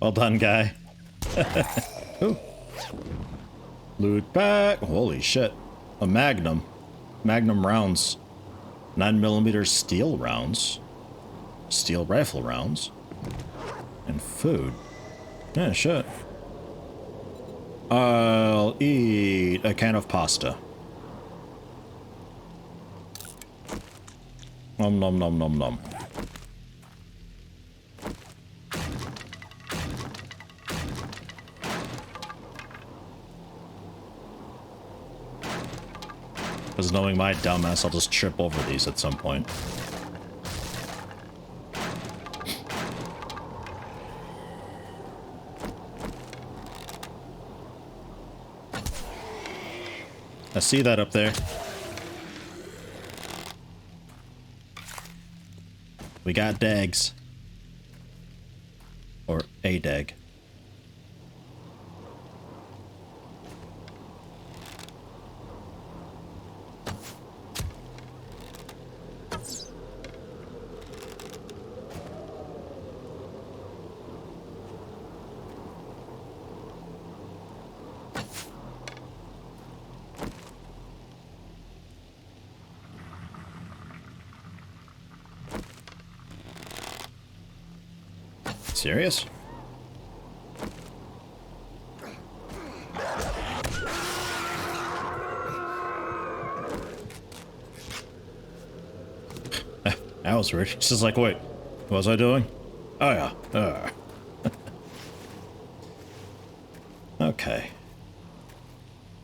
Well done, guy. Ooh. Loot back. Holy shit. A magnum. Magnum rounds. 9mm steel rounds. Steel rifle rounds. And food. Yeah, shit. I'll eat a can of pasta. Nom nom nom nom nom. Because knowing my dumbass, I'll just trip over these at some point. I see that up there. We got dags. Or a dag. Serious? That was weird. She's just like, wait, what was I doing? Oh yeah. Okay.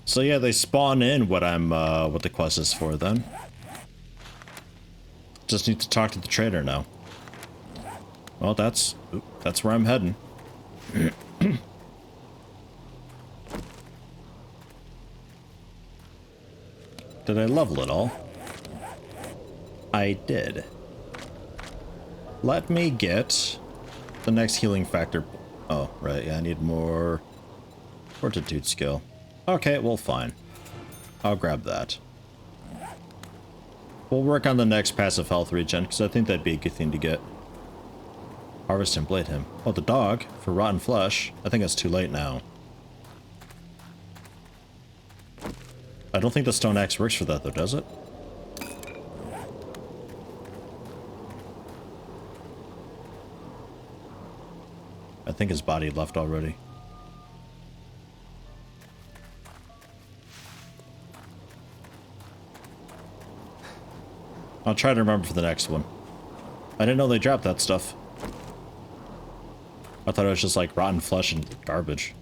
So yeah, they spawn in what what the quest is for then. Just need to talk to the trader now. Well, that's where I'm heading. Did I level it all? I did. Let me get the next healing factor. Oh, right. Yeah, I need more fortitude skill. Okay, well, fine. I'll grab that. We'll work on the next passive health regen, because I think that'd be a good thing to get. Harvest and blade him. Oh, the dog for rotten flesh. I think it's too late now. I don't think the stone axe works for that though, does it? I think his body left already. I'll try to remember for the next one. I didn't know they dropped that stuff. I thought it was just like rotten flesh and garbage.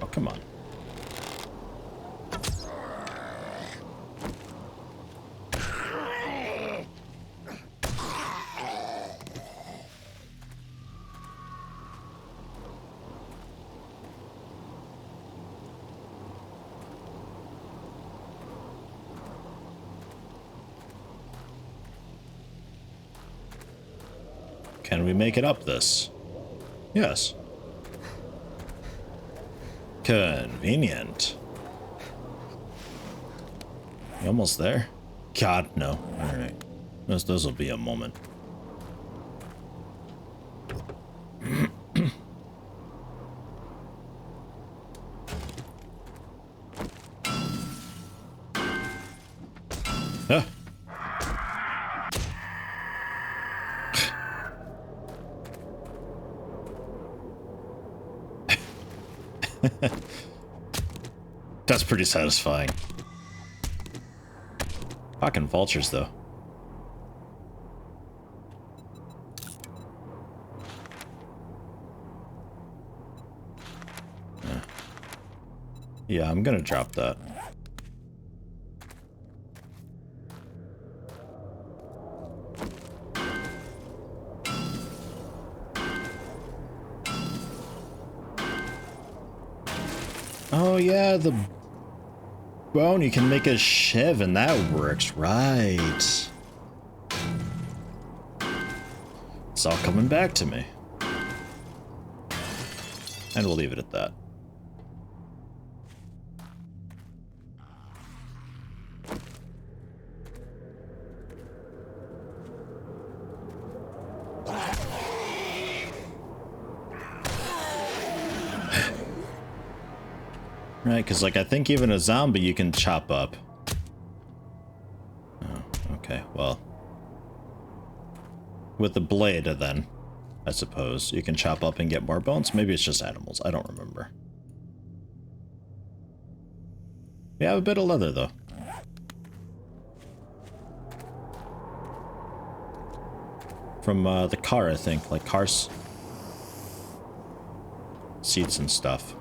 Oh, come on. Can we make it up this? Yes. Convenient. You almost there? God, no. Alright. Those will be a moment. Huh. That's pretty satisfying. Fucking vultures, though. Yeah, I'm gonna drop that. Oh yeah, the bone, you can make a shiv and that works, right. It's all coming back to me. And we'll leave it at that. Right, because, like, I think even a zombie you can chop up. Oh, okay, well. With the blade, then, I suppose, you can chop up and get more bones? Maybe it's just animals, I don't remember. We have a bit of leather, though. From the car, I think. Like seats and stuff.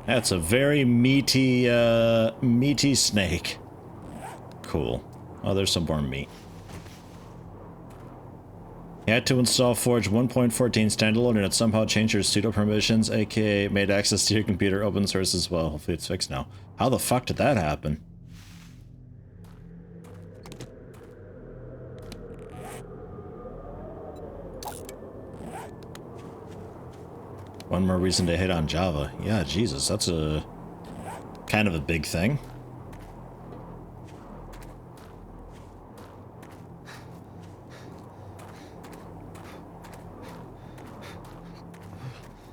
That's a very meaty snake. Cool. Oh, there's some more meat. You had to install Forge 1.14 standalone and it somehow changed your sudo permissions, aka made access to your computer open source as well. Hopefully it's fixed now. How the fuck did that happen? One more reason to hate on Java. Yeah, Jesus, that's a kind of a big thing.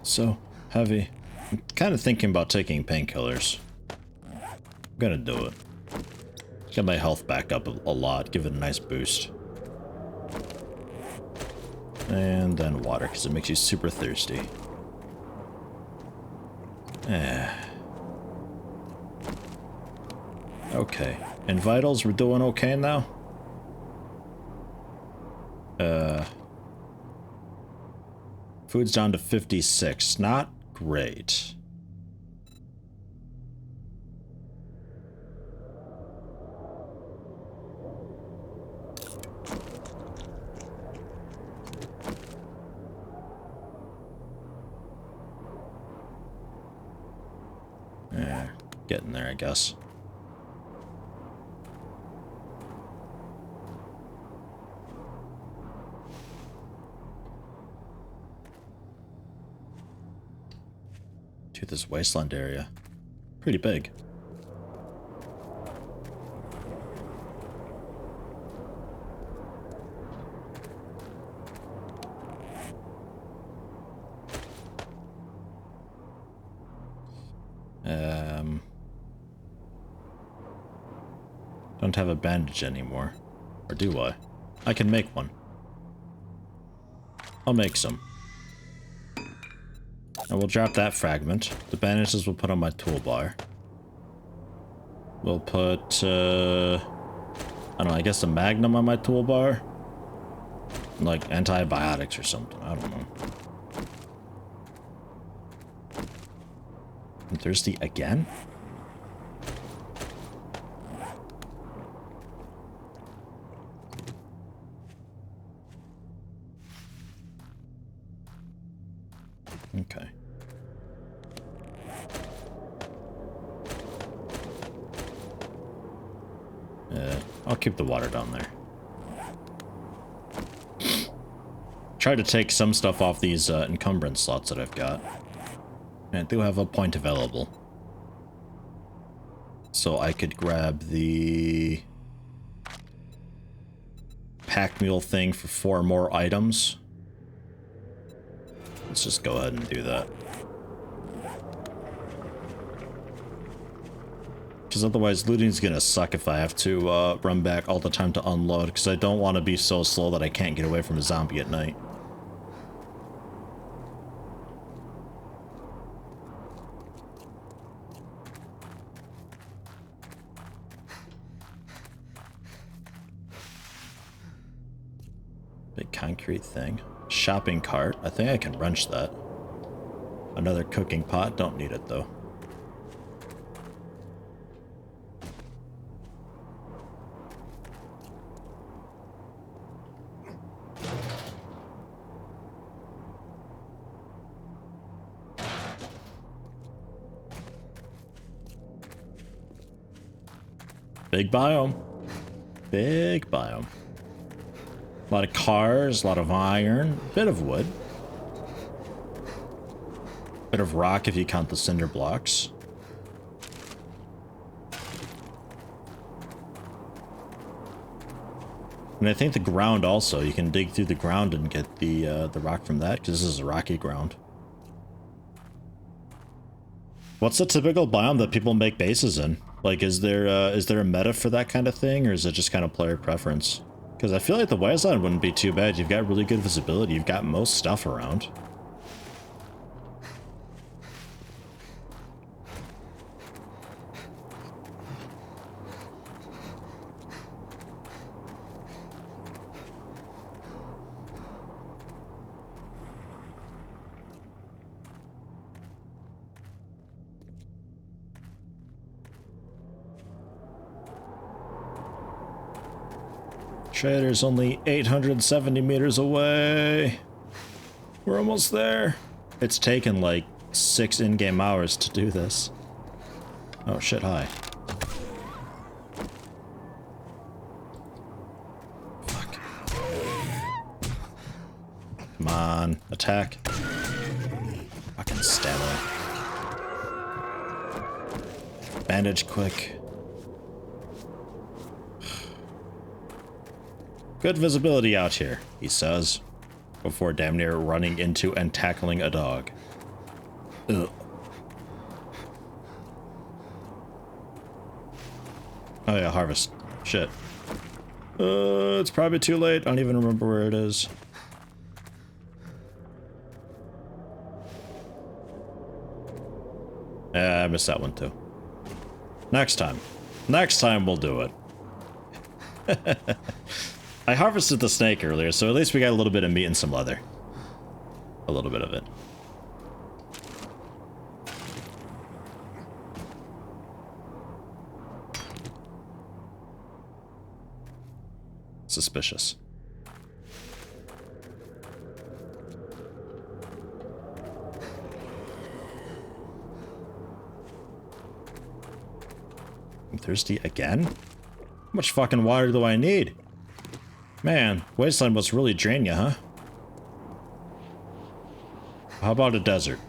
So heavy. I'm kind of thinking about taking painkillers. I'm gonna do it. Get my health back up a lot, give it a nice boost. And then water, because it makes you super thirsty. Okay. And vitals, we're doing okay now? Food's down to 56. Not great. Getting there, I guess. To this wasteland area. Pretty big. Don't have a bandage anymore. Or do I? I can make one. I'll make some. And we'll drop that fragment. The bandages we'll put on my toolbar. We'll put, I don't know, I guess a magnum on my toolbar? Like antibiotics or something, I don't know. I'm thirsty again? Okay. I'll keep the water down there. Try to take some stuff off these encumbrance slots that I've got. And I do have a point available. So I could grab the pack mule thing for 4 more items. Let's just go ahead and do that. Because otherwise looting's gonna suck if I have to run back all the time to unload, because I don't want to be so slow that I can't get away from a zombie at night. Big concrete thing. Shopping cart. I think I can wrench that. Another cooking pot. Don't need it though. Big biome. Big biome. A lot of cars, a lot of iron, bit of wood. Bit of rock if you count the cinder blocks. And I think the ground also, you can dig through the ground and get the rock from that, because this is a rocky ground. What's the typical biome that people make bases in? Like, is there a meta for that kind of thing, or is it just kind of player preference? Because I feel like the wasteland wouldn't be too bad. You've got really good visibility. You've got most stuff around. Trader's only 870 meters away. We're almost there. It's taken like 6 in-game hours to do this. Oh shit, hi. Fuck. Come on, attack. Fucking stamina. Bandage quick. Good visibility out here, he says, before damn near running into and tackling a dog. Ugh. Oh yeah, harvest. Shit. It's probably too late. I don't even remember where it is. Yeah, I missed that one too. Next time. Next time we'll do it. I harvested the snake earlier, so at least we got a little bit of meat and some leather. A little bit of it. Suspicious. I'm thirsty again? How much fucking water do I need? Man, wasteland must really drain you, huh? How about a desert?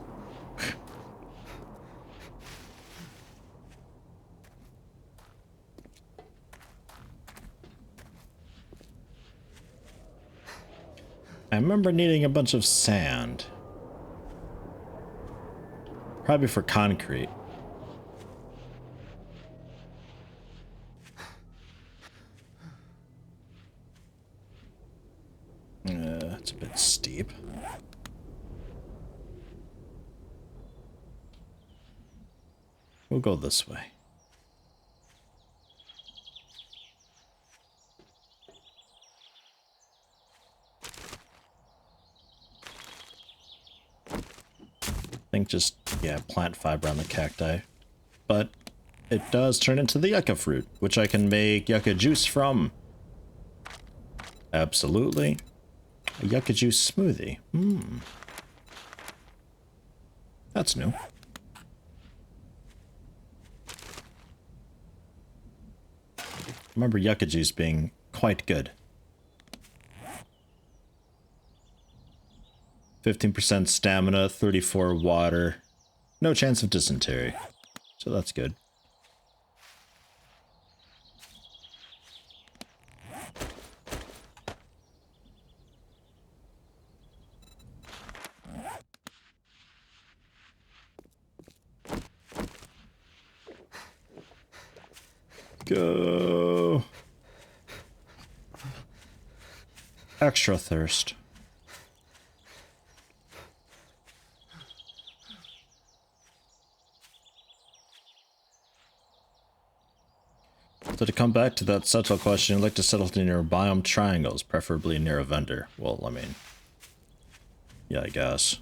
I remember needing a bunch of sand. Probably for concrete. It's a bit steep. We'll go this way. I think just, yeah, plant fiber on the cacti. But it does turn into the yucca fruit, which I can make yucca juice from. Absolutely. A yucca juice smoothie. That's new. Remember yucca juice being quite good. 15% stamina, 34 water. No chance of dysentery. So that's good. Go. Extra thirst. So to come back to that settle question, I'd like to settle near biome triangles, preferably near a vendor. Well, I mean, yeah, I guess.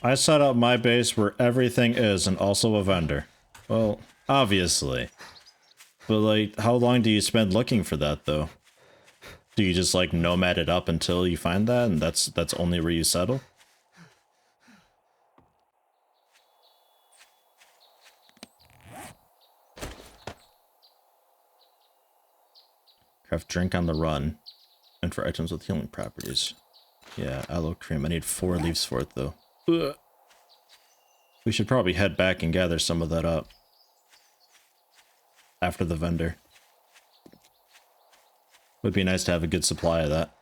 I set up my base where everything is and also a vendor. Well, obviously. But like, how long do you spend looking for that though? Do you just like nomad it up until you find that and that's only where you settle? Craft drink on the run. And for items with healing properties. Yeah, aloe cream. I need 4 leaves for it though. Ugh. We should probably head back and gather some of that up. After the vendor. Would be nice to have a good supply of that.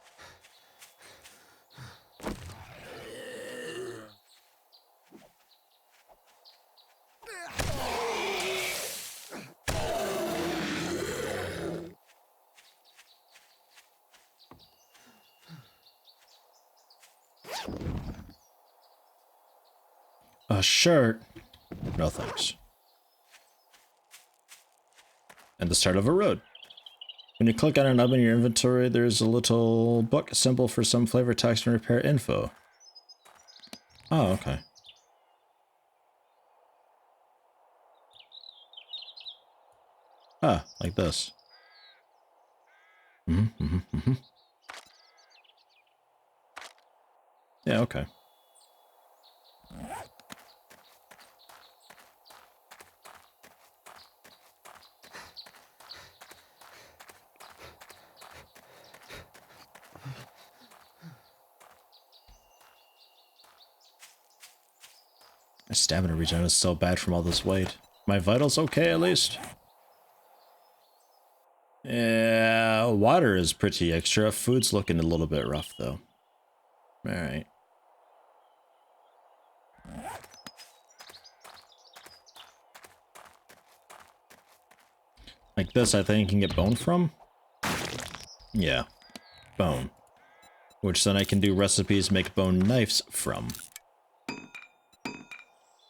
A shirt? No thanks. And the start of a road. When you click on an item in your inventory, there's a little book symbol for some flavor text and repair info. Oh, okay. Ah, like this. Yeah, okay. My stamina regen is so bad from all this weight. My vitals okay at least? Yeah, water is pretty extra. Food's looking a little bit rough though. Alright. Like this, I think you can get bone from? Yeah, bone. Which then I can do recipes make bone knives from.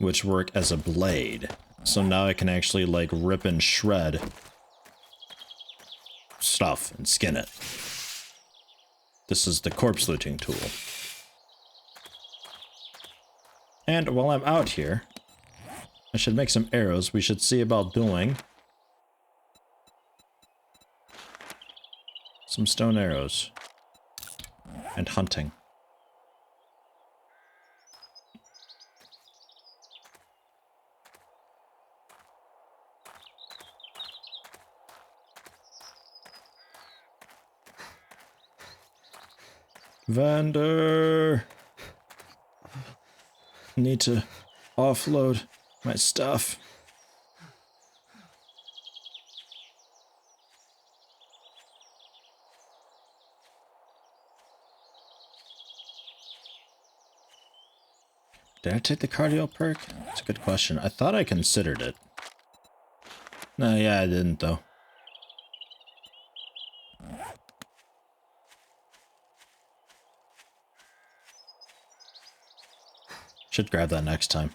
Which work as a blade. So now I can actually like rip and shred stuff and skin it. This is the corpse looting tool. And while I'm out here, I should make some arrows. We should see about doing some stone arrows and hunting. Vendor! Need to offload my stuff. Did I take the cardio perk? That's a good question. I thought I considered it. No, yeah, I didn't though. Should grab that next time.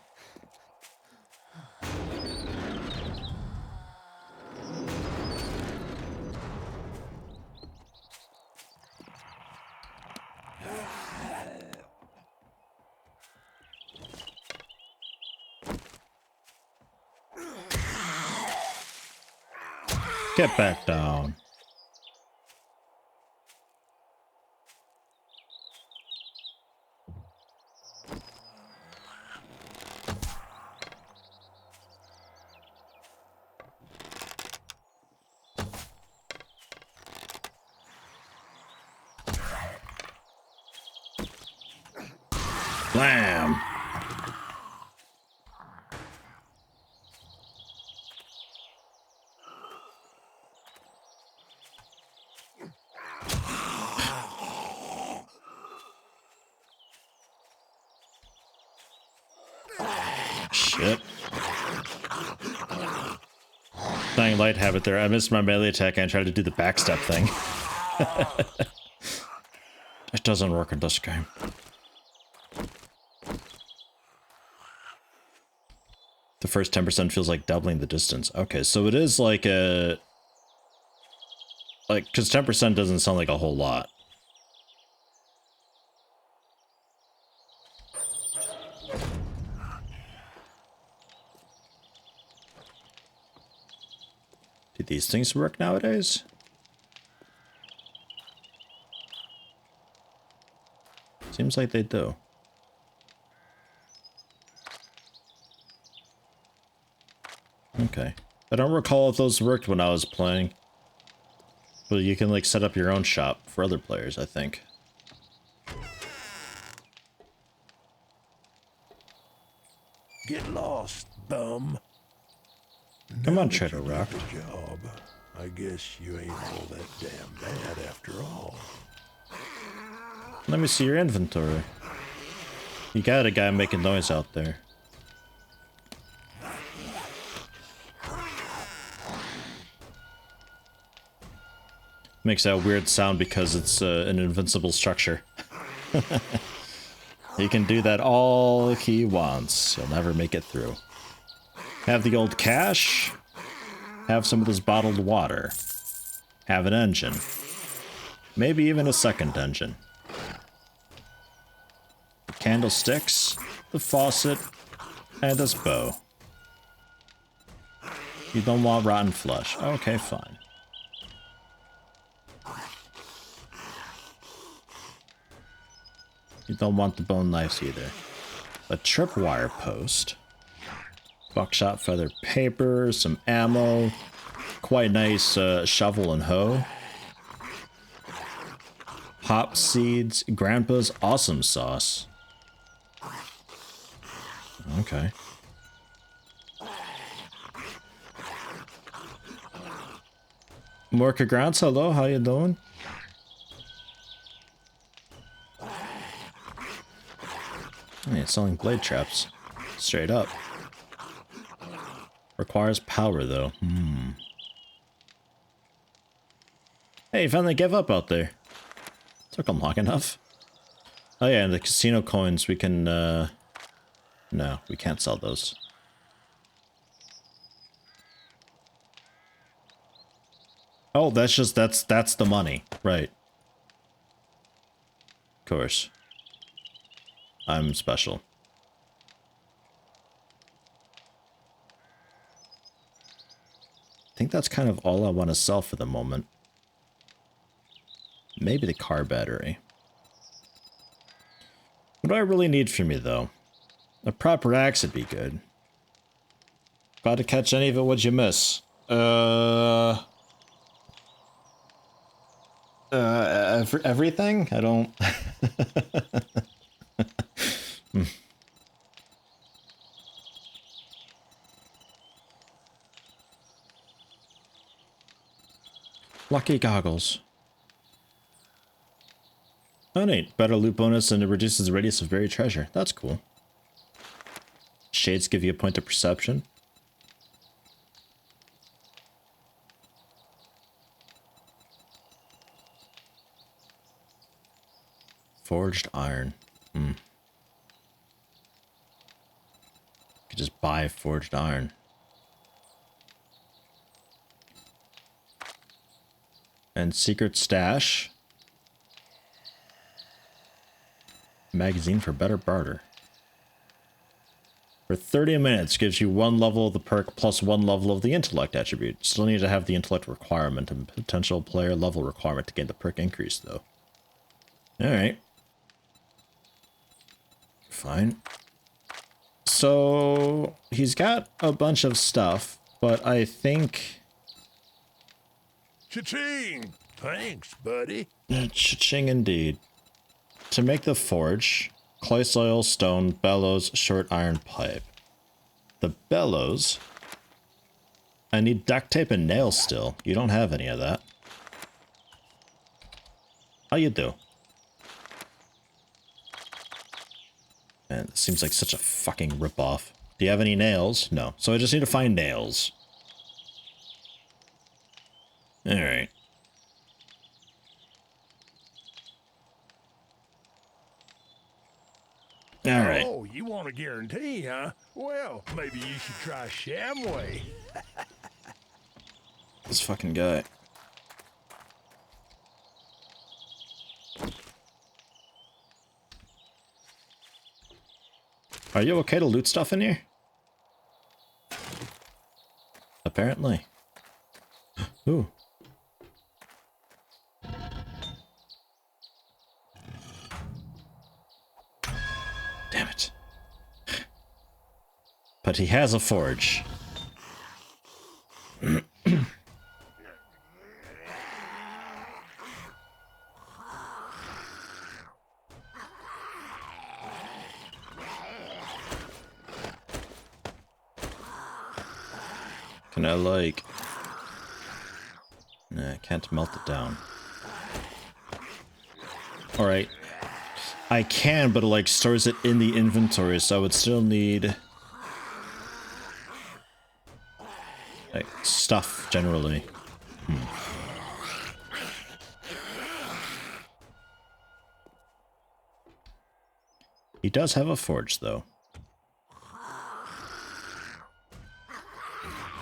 Get back down. Blam! Shit. Dying light habit there. I missed my melee attack and I tried to do the backstep thing. It doesn't work in this game. The first 10% feels like doubling the distance. Okay, so it is like a... Like, because 10% doesn't sound like a whole lot. Do these things work nowadays? Seems like they do. Okay. I don't recall if those worked when I was playing. But you can like set up your own shop for other players, I think. Get lost, bum. Come on, Trader Rock. Job. I guess you ain't all that damn bad after all. Let me see your inventory. You got a guy making noise out there. Makes that weird sound because it's an invincible structure. He can do that all he wants. He'll never make it through. Have the old cash. Have some of this bottled water. Have an engine. Maybe even a second engine. The candlesticks, the faucet, and this bow. You don't want rotten flesh. Okay, fine. You don't want the bone knives either. A tripwire post. Buckshot feather paper, some ammo. Quite nice shovel and hoe. Hop seeds. Grandpa's awesome sauce. Okay. Morka Grants, hello, how you doing? Oh, yeah, selling blade traps. Straight up. Requires power, though. Hey, you finally gave up out there. Took them long enough. Oh yeah, and the casino coins, we can, no, we can't sell those. Oh, that's just, that's the money. Right. Of course. I'm special. I think that's kind of all I want to sell for the moment. Maybe the car battery. What do I really need from you, though? A proper axe would be good. About to catch any of it, what'd you miss? Everything? I don't... Lucky goggles. Oh, neat. Better loot bonus and it reduces the radius of buried treasure. That's cool. Shades give you a point of perception. Forged iron. You could just buy forged iron. And secret stash. Magazine for better barter. For 30 minutes gives you 1 level of the perk plus 1 level of the intellect attribute. Still need to have the intellect requirement and potential player level requirement to gain the perk increase though. Alright. Fine. So he's got a bunch of stuff, but I think... Cha-ching! Thanks, buddy. Cha-ching indeed. To make the forge, clay soil, stone, bellows, short iron pipe. The bellows... I need duct tape and nails still. You don't have any of that. How you do? Man, this seems like such a fucking ripoff. Do you have any nails? No. So I just need to find nails. Alright. Alright. Oh, you want a guarantee, huh? Well, maybe you should try Shamway. This fucking guy. Are you okay to loot stuff in here? Apparently. Ooh. Damn it. But he has a forge. Can I, like... I can't melt it down. Alright. I can, but it like stores it in the inventory, so I would still need like stuff generally. He does have a forge though.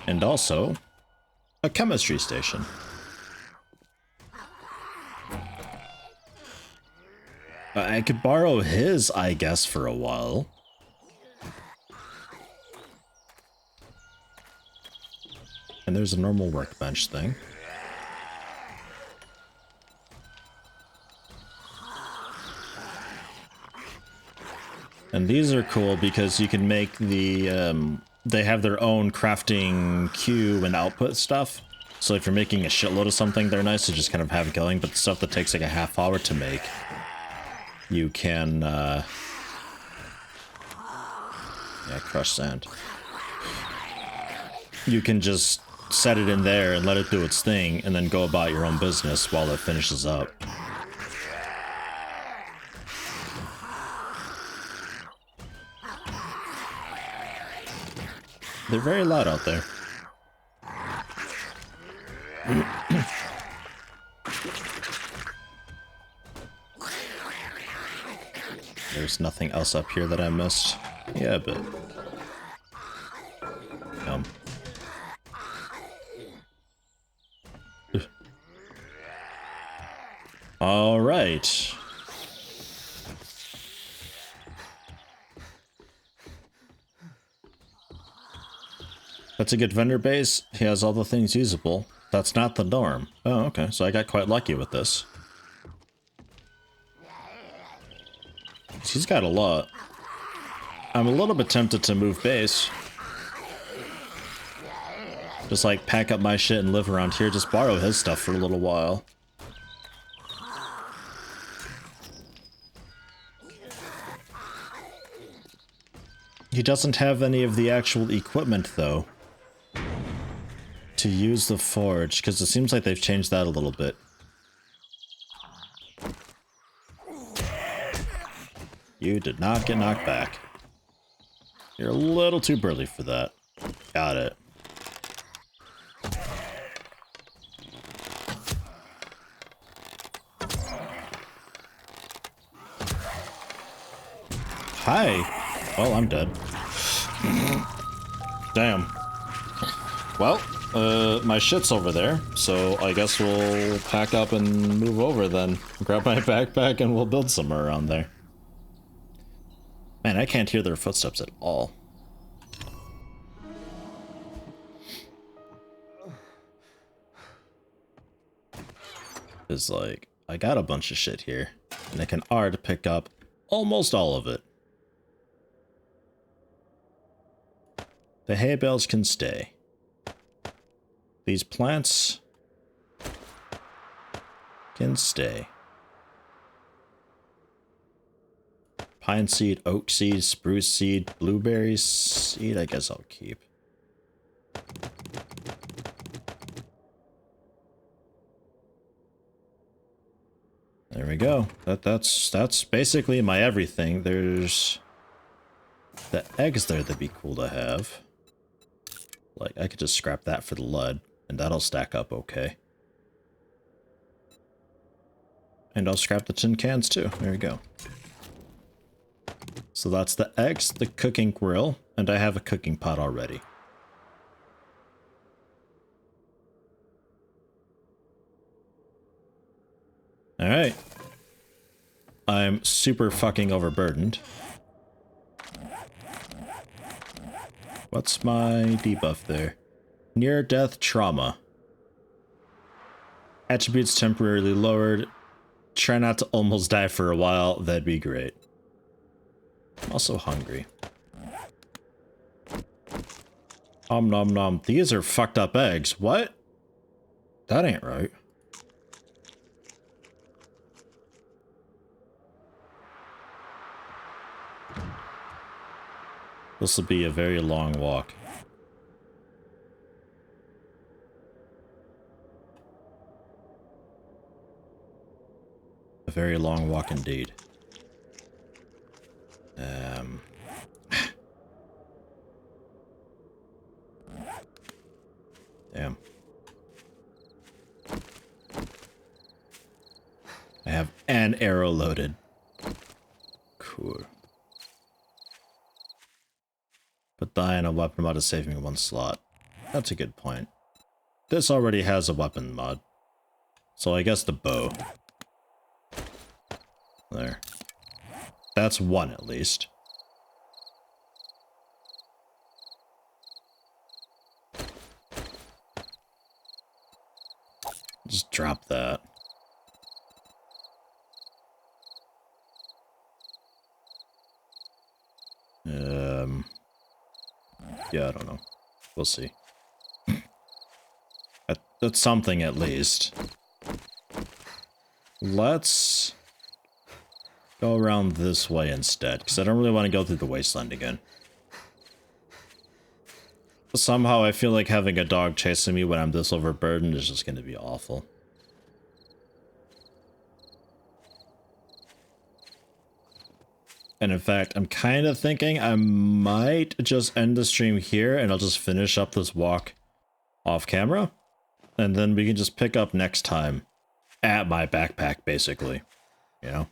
And also a chemistry station. I could borrow his, I guess, for a while. And there's a normal workbench thing. And these are cool because you can make the, they have their own crafting queue and output stuff. So if you're making a shitload of something, they're nice to just kind of have going, but the stuff that takes like a half hour to make, you can, yeah, crushed sand. You can just set it in there and let it do its thing, and then go about your own business while it finishes up. They're very loud out there. There's nothing else up here that I missed. Yeah, but... All right. That's a good vendor base. He has all the things usable. That's not the norm. Oh, okay. So I got quite lucky with this. He's got a lot. I'm a little bit tempted to move base. Just like pack up my shit and live around here. Just borrow his stuff for a little while. He doesn't have any of the actual equipment though to use the forge, because it seems like they've changed that a little bit. You did not get knocked back. You're a little too burly for that. Got it. Hi. Well, I'm dead. Damn. Well, my shit's over there, so I guess we'll pack up and move over then. Grab my backpack and we'll build somewhere around there. Man, I can't hear their footsteps at all. It's like, I got a bunch of shit here, and I can R to pick up almost all of it. The hay bales can stay. These plants can stay. Pine seed, oak seed, spruce seed, blueberry seed, I guess I'll keep. There we go. That's basically my everything. There's the eggs there that'd be cool to have. Like, I could just scrap that for the lead, and that'll stack up okay. And I'll scrap the tin cans too. There we go. So that's the eggs, the cooking grill, and I have a cooking pot already. Alright. I'm super fucking overburdened. What's my debuff there? Near-death trauma. Attributes temporarily lowered. Try not to almost die for a while. That'd be great. I'm also hungry. Om nom nom. These are fucked up eggs. What? That ain't right. This will be a very long walk. very long walk indeed. Damn. I have an arrow loaded. Cool. But dying a weapon mod is saving me 1 slot. That's a good point. This already has a weapon mod. So I guess the bow. There. That's 1 at least. Just drop that. Yeah, I don't know. We'll see. That's something at least. Let's go around this way instead, because I don't really want to go through the wasteland again. Somehow I feel like having a dog chasing me when I'm this overburdened is just going to be awful. And in fact, I'm kind of thinking I might just end the stream here and I'll just finish up this walk off camera. And then we can just pick up next time at my backpack, basically. You know?